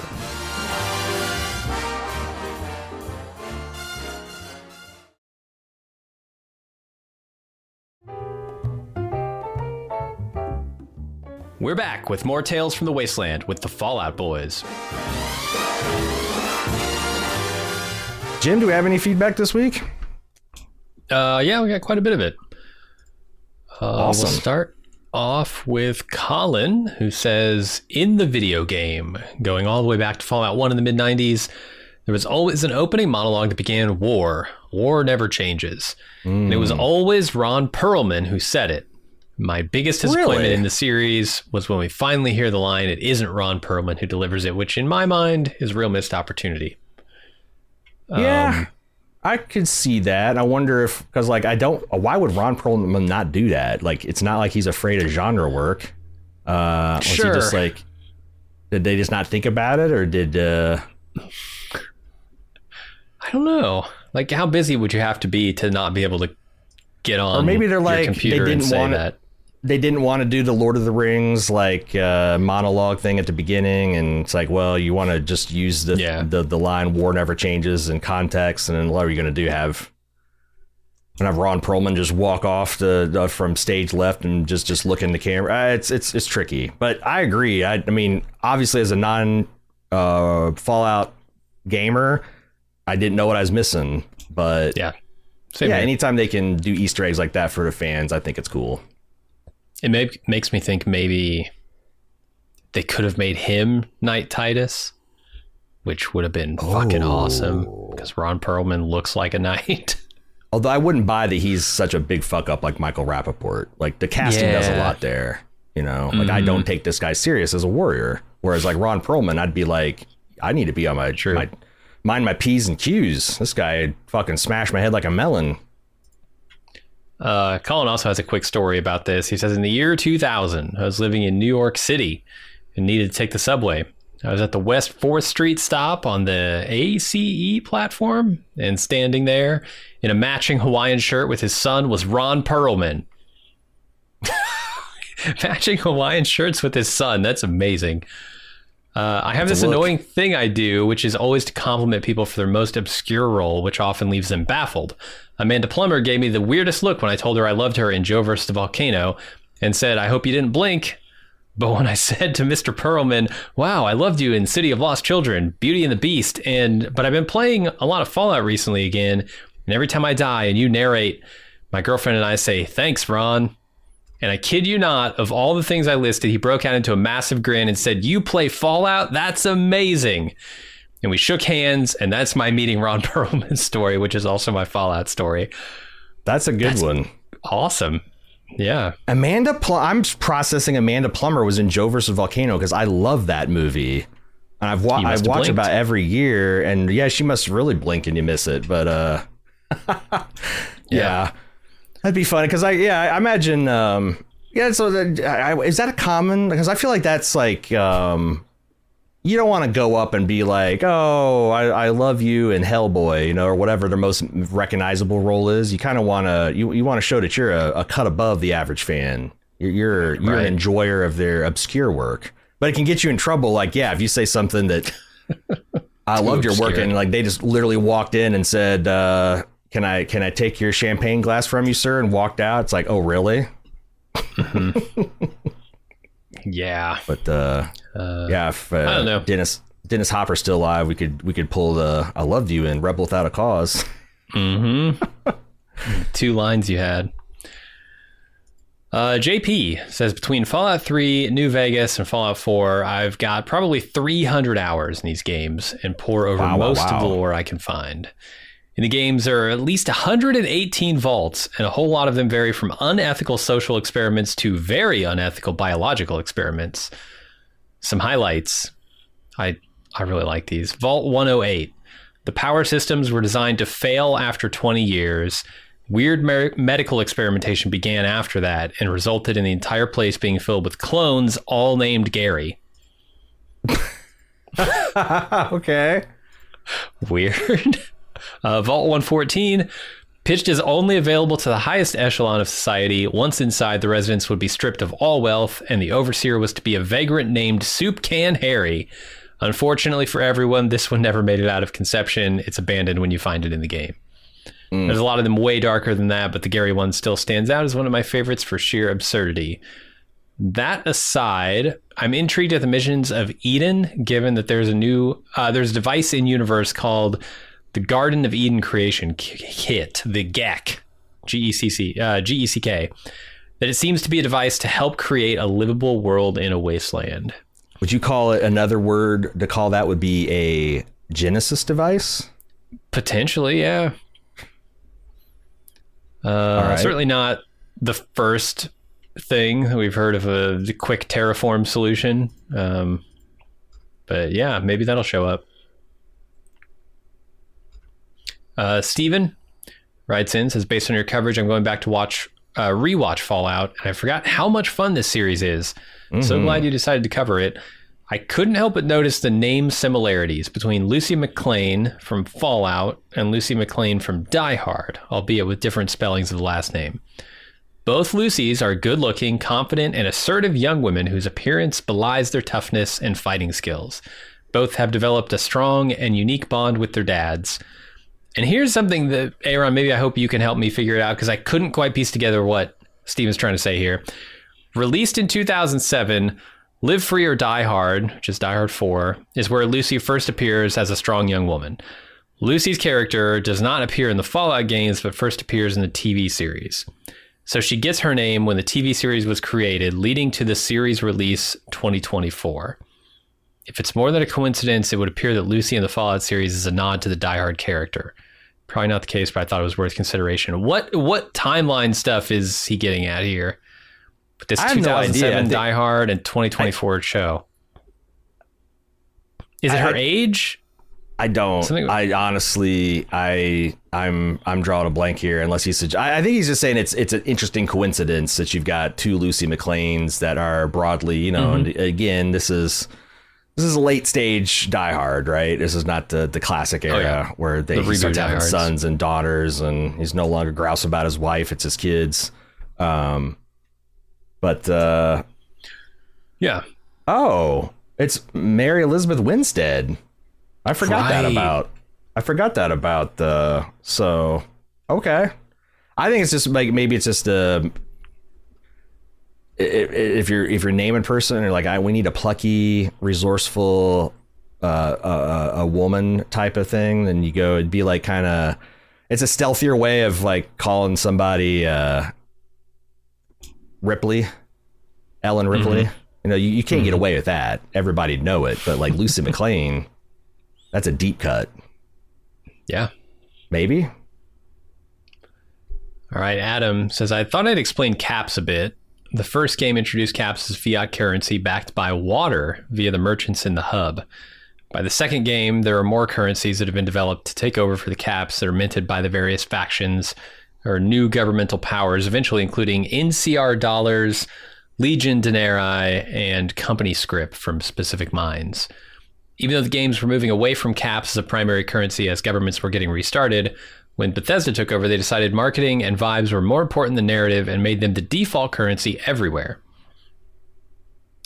We're back with more Tales from the Wasteland with the Fallout Boys. Jim, do we have any feedback this week? Yeah, we got quite a bit of it. Awesome. We'll start off with Colin, who says, in the video game, going all the way back to Fallout 1 in the mid-90s, there was always an opening monologue that began, "War. War never changes." And it was always Ron Perlman who said it. My biggest disappointment in the series was when we finally hear the line, "It isn't Ron Perlman who delivers it," which in my mind is a real missed opportunity. Yeah. I could see that. I wonder if, because like why would Ron Perlman not do that? Like, it's not like he's afraid of genre work. Was he just like, did they just not think about it, or did I don't know. Like, how busy would you have to be to not be able to get on? Or maybe they're like, computer and say that. They didn't want to do the Lord of the Rings like monologue thing at the beginning, and it's like, well, you want to just use the line "War never changes" in context, and then what are you going to do? Have Ron Perlman just walk off from stage left and just look in the camera? It's tricky, but I agree. I mean, obviously, as a non Fallout gamer, I didn't know what I was missing, but Same here. Anytime they can do Easter eggs like that for the fans, I think it's cool. It makes me think maybe they could have made him Knight Titus, which would have been fucking awesome, because Ron Perlman looks like a knight. Although I wouldn't buy that he's such a big fuck up like Michael Rappaport. Like, the casting does a lot there, Like, I don't take this guy serious as a warrior. Whereas like Ron Perlman, I'd be like, I need to be on my mind my P's and Q's. This guy fucking smashed my head like a melon. Colin also has a quick story about this. He says, in the year 2000, I was living in New York City and needed to take the subway. I was at the West 4th Street stop on the ACE platform, and standing there in a matching Hawaiian shirt with his son was Ron Perlman. Matching Hawaiian shirts with his son. That's amazing. I have this annoying thing I do, which is always to compliment people for their most obscure role, which often leaves them baffled. Amanda Plummer gave me the weirdest look when I told her I loved her in Joe vs. the Volcano and said, I hope you didn't blink. But when I said to Mr. Perlman, wow, I loved you in City of Lost Children, Beauty and the Beast, but I've been playing a lot of Fallout recently again, and every time I die and you narrate, my girlfriend and I say, thanks, Ron. And I kid you not, of all the things I listed, he broke out into a massive grin and said, you play Fallout? That's amazing. And we shook hands, and that's my meeting Ron Perlman story, which is also my Fallout story. That's a good one. Awesome. Yeah. I'm processing Amanda Plummer was in Joe vs. Volcano because I love that movie. And I've watched about every year. And yeah, she must really blink and you miss it. But yeah. That'd be funny because I imagine. So is that a common? Because I feel like that's like you don't want to go up and be like, oh, I love you in Hellboy, or whatever their most recognizable role is. You kind of want to you want to show that you're a cut above the average fan. You're an enjoyer of their obscure work, but it can get you in trouble. Like, yeah, if you say something that I loved your work and like they just literally walked in and said, Can I take your champagne glass from you, sir? And walked out. It's like, oh, really? Yeah. But if I don't know. Dennis Hopper's still alive, we could pull the I loved you in Rebel Without a Cause. Mm-hmm. 2 lines you had. JP says, between Fallout 3, New Vegas, and Fallout 4, I've got probably 300 hours in these games and pour over most of the lore I can find. In the games, there are at least 118 vaults, and a whole lot of them vary from unethical social experiments to very unethical biological experiments. Some highlights. I really like these. Vault 108. The power systems were designed to fail after 20 years. Weird medical experimentation began after that and resulted in the entire place being filled with clones, all named Gary. Okay. Weird. Vault 114, pitched as only available to the highest echelon of society. Once inside, the residents would be stripped of all wealth, and the overseer was to be a vagrant named Soup Can Harry. Unfortunately for everyone, this one never made it out of conception. It's abandoned when you find it in the game. There's a lot of them way darker than that, but the Gary one still stands out as one of my favorites for sheer absurdity. That aside, I'm intrigued at the missions of Eden, given that there's a device in universe called the Garden of Eden Creation Kit, the GECK, GECK, that it seems to be a device to help create a livable world in a wasteland. Would you call it another word to call that would be a Genesis device? Potentially, yeah. Right. Certainly not the first thing that we've heard of a quick terraform solution. But yeah, maybe that'll show up. Steven writes in, says, based on your coverage, I'm going back to rewatch Fallout, and I forgot how much fun this series is. So glad you decided to cover it. I couldn't help but notice the name similarities between Lucy McClane from Fallout and Lucy McClane from Die Hard, albeit with different spellings of the last name. Both Lucys are good-looking, confident, and assertive young women whose appearance belies their toughness and fighting skills. Both have developed a strong and unique bond with their dads. And here's something that, Aaron, maybe I hope you can help me figure it out, because I couldn't quite piece together what Steven's trying to say here. Released in 2007, Live Free or Die Hard, which is Die Hard 4, is where Lucy first appears as a strong young woman. Lucy's character does not appear in the Fallout games, but first appears in the TV series. So she gets her name when the TV series was created, leading to the series release 2024. If it's more than a coincidence, it would appear that Lucy in the Fallout series is a nod to the Die Hard character. Probably not the case, but I thought it was worth consideration. What timeline stuff is he getting at here? With this 2007 Die Hard and 2024 show. Is it her age? I don't. Something- I honestly, I'm drawing a blank here. Unless he's, I think he's just saying it's an interesting coincidence that you've got two Lucy McLeans that are broadly, you know. And again, this is a late stage Die Hard, right? This is not the classic era where he starts having sons and daughters, and he's no longer grouse about his wife. It's his kids. Yeah. Oh, it's Mary Elizabeth Winstead. I forgot that about the. So, okay. I think it's just like, maybe it's just if you're naming a person, or like, we need a plucky, resourceful, a woman type of thing, then you go, it'd be like it's a stealthier way of like calling somebody Ripley, Ellen Ripley. You know, you can't get away with that. Everybody'd know it, but like Lucy McLean, that's a deep cut. Yeah. Maybe. All right. Adam says, I thought I'd explain caps a bit. The first game introduced caps as fiat currency backed by water via the merchants in the hub. By the second game, there are more currencies that have been developed to take over for the caps that are minted by the various factions or new governmental powers, eventually including NCR dollars, Legion denarii, and company scrip from specific mines. Even though the games were moving away from caps as a primary currency as governments were getting restarted, when Bethesda took over, they decided marketing and vibes were more important than narrative and made them the default currency everywhere.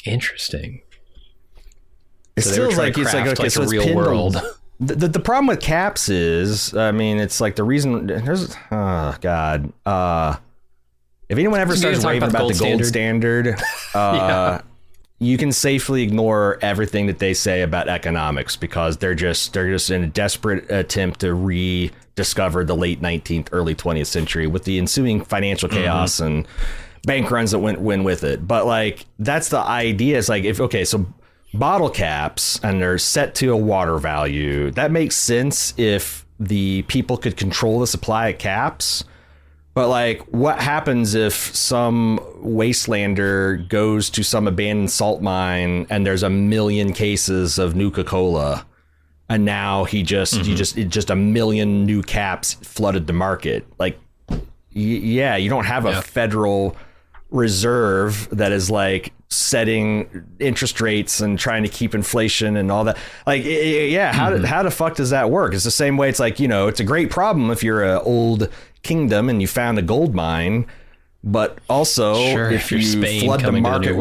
Interesting. It feels like it's like, okay, so it's real world. The problem with caps is, I mean, it's like the reason there's, oh God. If anyone ever starts raving about the gold standard, you can safely ignore everything that they say about economics, because they're just in a desperate attempt to rediscover the late 19th, early 20th century with the ensuing financial chaos and bank runs that went with it. But like, that's the idea. It's like, so bottle caps, and they're set to a water value. That makes sense if the people could control the supply of caps. But like, what happens if some wastelander goes to some abandoned salt mine and there's 1 million cases of Nuka-Cola, and now just 1 million new caps flooded the market? Like, you don't have a federal reserve that is like setting interest rates and trying to keep inflation and all that. Like, how the fuck does that work? It's the same way. It's like, you know, it's a great problem if you're an old kingdom and you found a gold mine, but also if you flood the market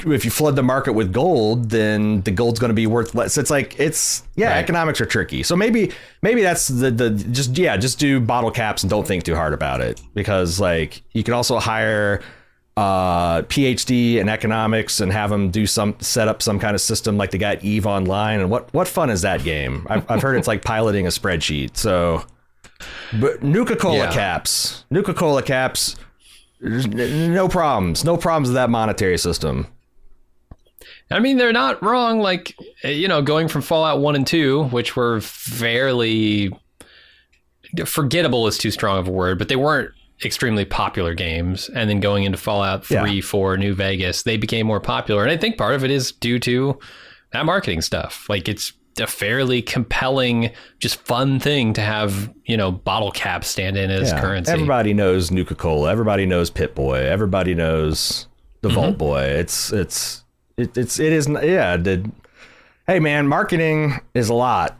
if you flood the market with gold, then the gold's going to be worth less. It's like, economics are tricky. So maybe that's just do bottle caps and don't think too hard about it, because like, you can also hire PhD in economics and have them set up some kind of system like they got EVE Online. And what fun is that game? I've heard it's like piloting a spreadsheet. So, but Nuka-Cola caps, no problems with that monetary system. I mean, they're not wrong. Like, you know, going from Fallout 1 and 2, which were fairly forgettable is too strong of a word, but they weren't extremely popular games. And then going into Fallout 3, 4, New Vegas, they became more popular. And I think part of it is due to that marketing stuff. Like, it's a fairly compelling, just fun thing to have, you know, bottle caps stand in as currency. Everybody knows Nuka-Cola. Everybody knows Pip-Boy. Everybody knows the Vault Boy. It is. Hey man, marketing is a lot.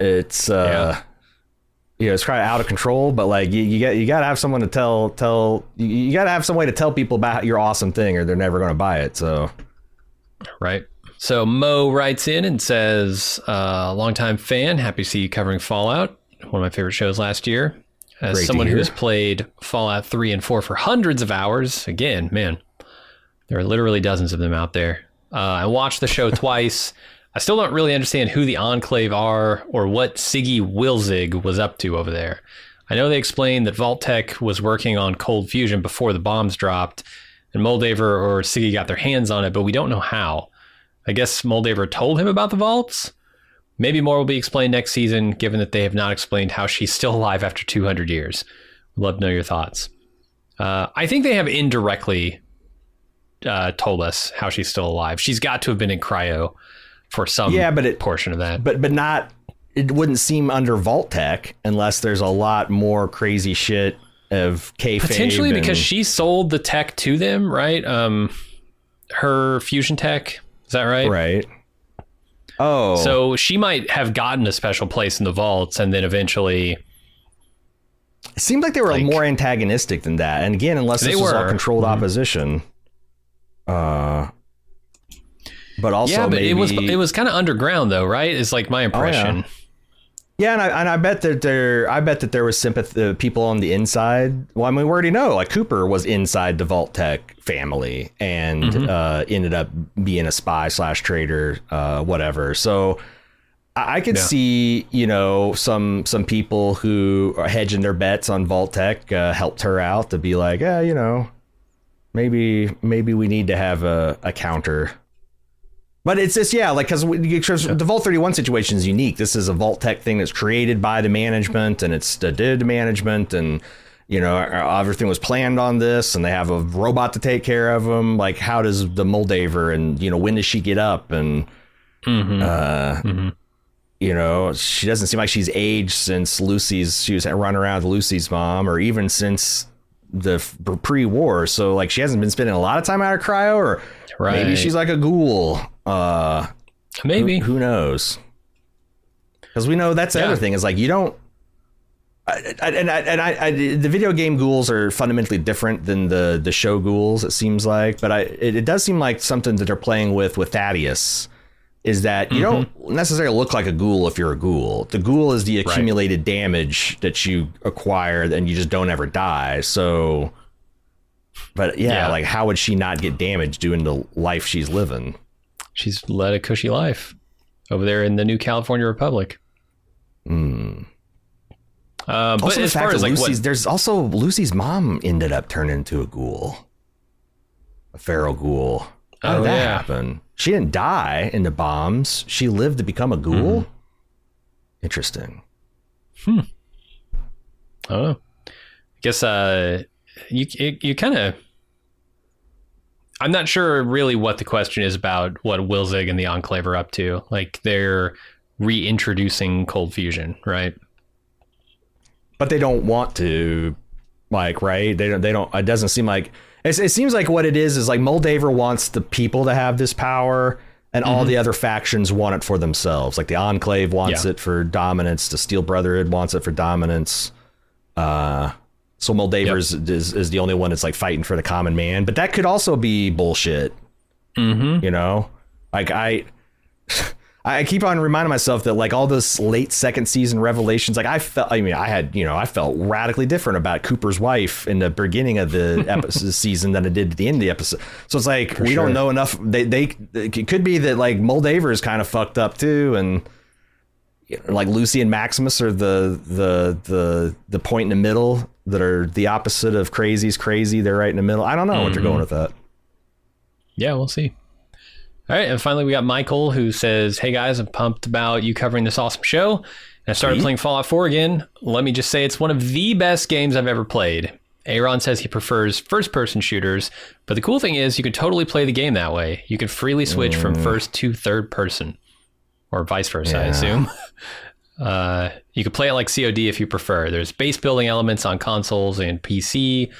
It's it's kind of out of control, but like you got to have someone to tell you got to have some way to tell people about your awesome thing, or they're never going to buy it. So, right. So Mo writes in and says, longtime fan, happy to see you covering Fallout, one of my favorite shows last year. As someone who has played Fallout 3 and 4 for hundreds of hours, again, man, there are literally dozens of them out there. I watched the show twice. I still don't really understand who the Enclave are or what Siggy Wilzig was up to over there. I know they explained that Vault-Tec was working on cold fusion before the bombs dropped, and Moldaver or Siggy got their hands on it, but we don't know how. I guess Moldaver told him about the vaults? Maybe more will be explained next season, given that they have not explained how she's still alive after 200 years. I'd love to know your thoughts. I think they have indirectly told us how she's still alive. She's got to have been in cryo for some portion of that. But not it wouldn't seem under Vault Tech unless there's a lot more crazy shit of kayfabe. Potentially because she sold the tech to them, right? Her fusion tech, is that right? Right. Oh. So she might have gotten a special place in the vaults and then eventually... It seemed like they were more antagonistic than that. And again, unless this was all controlled opposition. But also, yeah, but maybe... it was kind of underground, though, right? It's like my impression. Oh, yeah, and I bet that there was sympathy people on the inside. Well, I mean, we already know, like Cooper was inside the Vault Tech family and ended up being a spy / traitor, whatever. So I could see, some people who are hedging their bets on Vault Tech helped her out to be like, maybe we need to have a counter. But it's just, because the Vault 31 situation is unique. This is a Vault Tech thing that's created by the management, and it's the management, and, everything was planned on this, and they have a robot to take care of them. Like, how does the Moldaver, and, when does she get up? And, she doesn't seem like she's aged since she was running around with Lucy's mom, or even since the pre-war. So, like, she hasn't been spending a lot of time out of cryo, or maybe she's like a ghoul. Maybe who knows? Because we know that's the other thing is like you don't. The video game ghouls are fundamentally different than the show ghouls. It seems like, but it does seem like something that they're playing with Thaddeus is that you don't necessarily look like a ghoul if you're a ghoul. The ghoul is the accumulated damage that you acquire, and you just don't ever die. So, but like how would she not get damaged doing the life she's living? She's led a cushy life over there in the new California Republic. But as far as there's also Lucy's mom ended up turning into a ghoul, a feral ghoul. How did that happen? She didn't die in the bombs. She lived to become a ghoul. Interesting. Oh, I guess you kind of. I'm not sure really what the question is about what Wilzig and the Enclave are up to. Like they're reintroducing cold fusion, right? But they don't want to, like, right? They don't. It doesn't seem like it seems like what it is like Moldaver wants the people to have this power, and all the other factions want it for themselves. Like the Enclave wants it for dominance. The Steel Brotherhood wants it for dominance. So Moldaver is the only one that's like fighting for the common man, but that could also be bullshit. Like I keep on reminding myself that like all those late second season revelations, like I felt radically different about Cooper's wife in the beginning of the episode season than I did at the end of the episode. So it's like, we don't know enough. It could be that like Moldaver is kind of fucked up too. And like Lucy and Maximus are the point in the middle that are the opposite of crazy's crazy. They're right in the middle. I don't know what they're going with that. Yeah, we'll see. All right. And finally, we got Michael who says, "Hey guys, I'm pumped about you covering this awesome show. And I started playing Fallout 4 again. Let me just say it's one of the best games I've ever played. Aaron says he prefers first person shooters, but the cool thing is you can totally play the game that way. You can freely switch from first to third person, or vice versa, I assume. You could play it like COD if you prefer. There's base building elements on consoles and PC.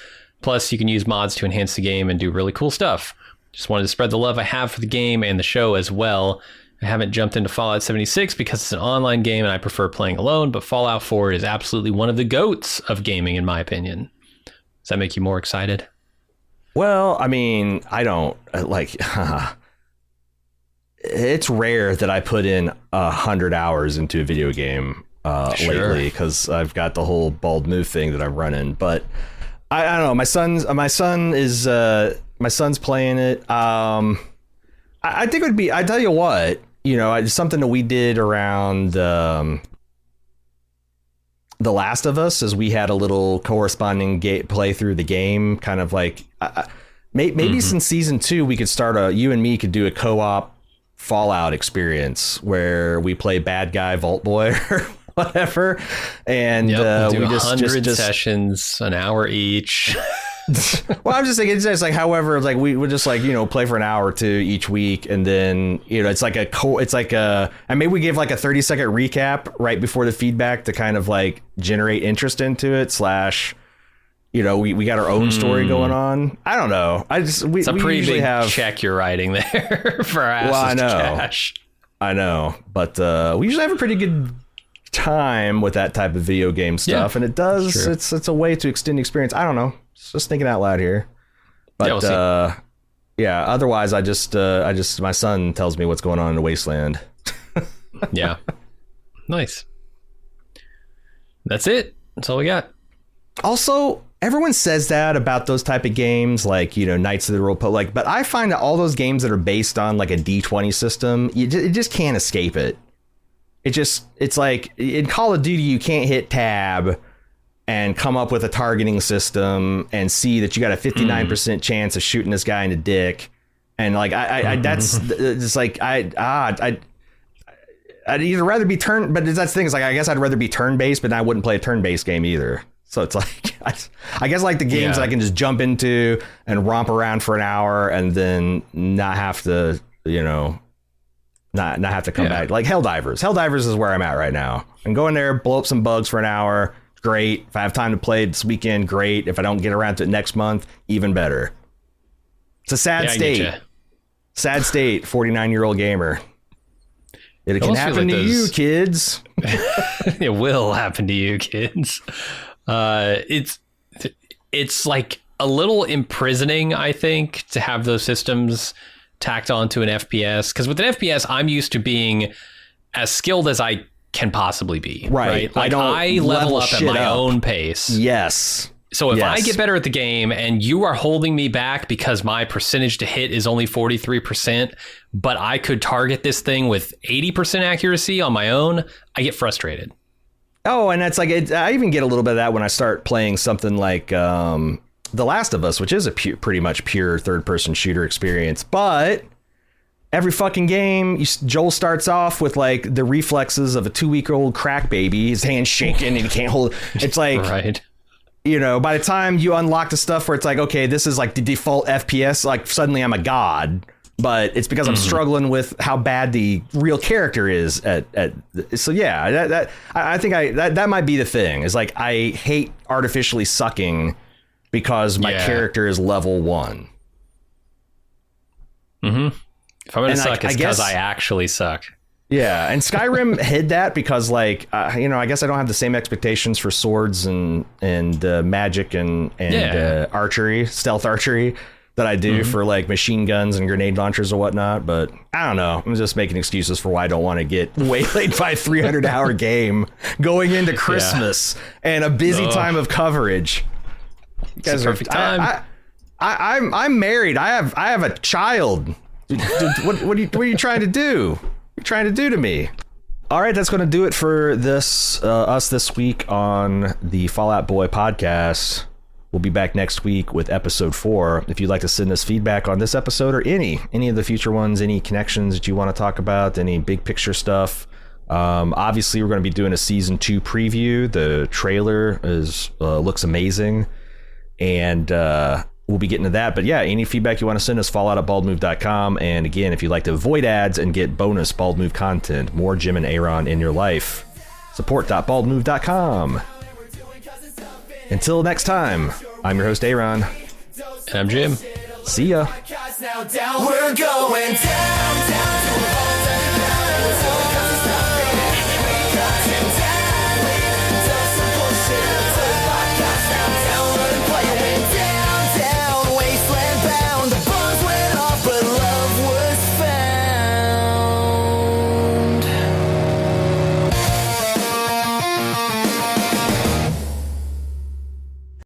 Plus, you can use mods to enhance the game and do really cool stuff. Just wanted to spread the love I have for the game and the show as well. I haven't jumped into Fallout 76 because it's an online game and I prefer playing alone, but Fallout 4 is absolutely one of the GOATs of gaming, in my opinion. Does that make you more excited? Well, I mean, I don't like... It's rare that I put in 100 hours into a video game lately, because I've got the whole bald move thing that I'm running. But I don't know. My son's playing it. I think it would be. I tell you what, it's something that we did around The Last of Us, as we had a little corresponding play through the game, kind of like maybe since season 2 we could start you and me could do a co-op Fallout experience where we play bad guy Vault Boy or whatever, and we'll do we 100 just sessions, an hour each. Well, I'm just thinking, it's just like, however, like we would just like, play for an hour or two each week. And then, it's like and maybe we give like a 30-second recap right before the feedback to kind of like generate interest into it / we got our own story going on. I don't know. It's a pretty usually big check you're writing there for our asses to cash. I know, but we usually have a pretty good time with that type of video game stuff, and it does. It's a way to extend the experience. I don't know. Just thinking out loud here, but otherwise, I just my son tells me what's going on in the wasteland. Yeah, nice. That's it. That's all we got. Also, everyone says that about those type of games, like, Knights of the Old Republic, but I find that all those games that are based on like a D20 system, you just can't escape it. It's like in Call of Duty, you can't hit tab and come up with a targeting system and see that you got a 59% chance of shooting this guy in the dick. And like, that's just like, I'd either rather be but that's the thing, is like, I guess I'd rather be turn-based, but I wouldn't play a turn-based game either. So it's like, I guess like the games that I can just jump into and romp around for an hour and then not have to, not have to come back. Like Helldivers. Helldivers is where I'm at right now. And go in there, blow up some bugs for an hour. Great. If I have time to play this weekend, great. If I don't get around to it next month, even better. It's a sad state. Sad state, 49-year-old gamer. It can happen to you, kids. It will happen to you, kids. It's like a little imprisoning, I think, to have those systems tacked onto an FPS, because with an FPS, I'm used to being as skilled as I can possibly be. Right. Like I level up at my own pace. Yes. So if I get better at the game and you are holding me back because my percentage to hit is only 43%, but I could target this thing with 80% accuracy on my own, I get frustrated. Oh, and that's like, I even get a little bit of that when I start playing something like The Last of Us, which is a pretty much pure third-person shooter experience. But every fucking game, Joel starts off with like the reflexes of a 2-week-old crack baby. His hand's shaking and he can't hold. It's like, right. By the time you unlock the stuff where it's like, okay, this is like the default FPS, like suddenly I'm a god. But it's because I'm struggling with how bad the real character is so yeah, I think that might be the thing, is like I hate artificially sucking because my character is level 1. Mm-hmm. If I'm gonna suck, it's because I actually suck. Yeah, and Skyrim hid that because like I guess I don't have the same expectations for swords and magic and archery, stealth archery, that I do for like machine guns and grenade launchers or whatnot. But I don't know. I'm just making excuses for why I don't want to get waylaid by a 300-hour game going into Christmas and a busy time of coverage. You guys are perfect time. I'm married. I have a child. What are you trying to do? What are you trying to do to me? All right, that's going to do it for us this week on the Fallout Boy podcast. We'll be back next week with episode 4. If you'd like to send us feedback on this episode or any of the future ones, any connections that you want to talk about, any big picture stuff. Obviously, we're going to be doing a season 2 preview. The trailer looks amazing, and we'll be getting to that. But yeah, any feedback you want to send us, fallout@baldmove.com. And again, if you'd like to avoid ads and get bonus Bald Move content, more Jim and Aaron in your life, support.baldmove.com. Until next time, I'm your host, Aaron. And I'm Jim. See ya. We're going down, down.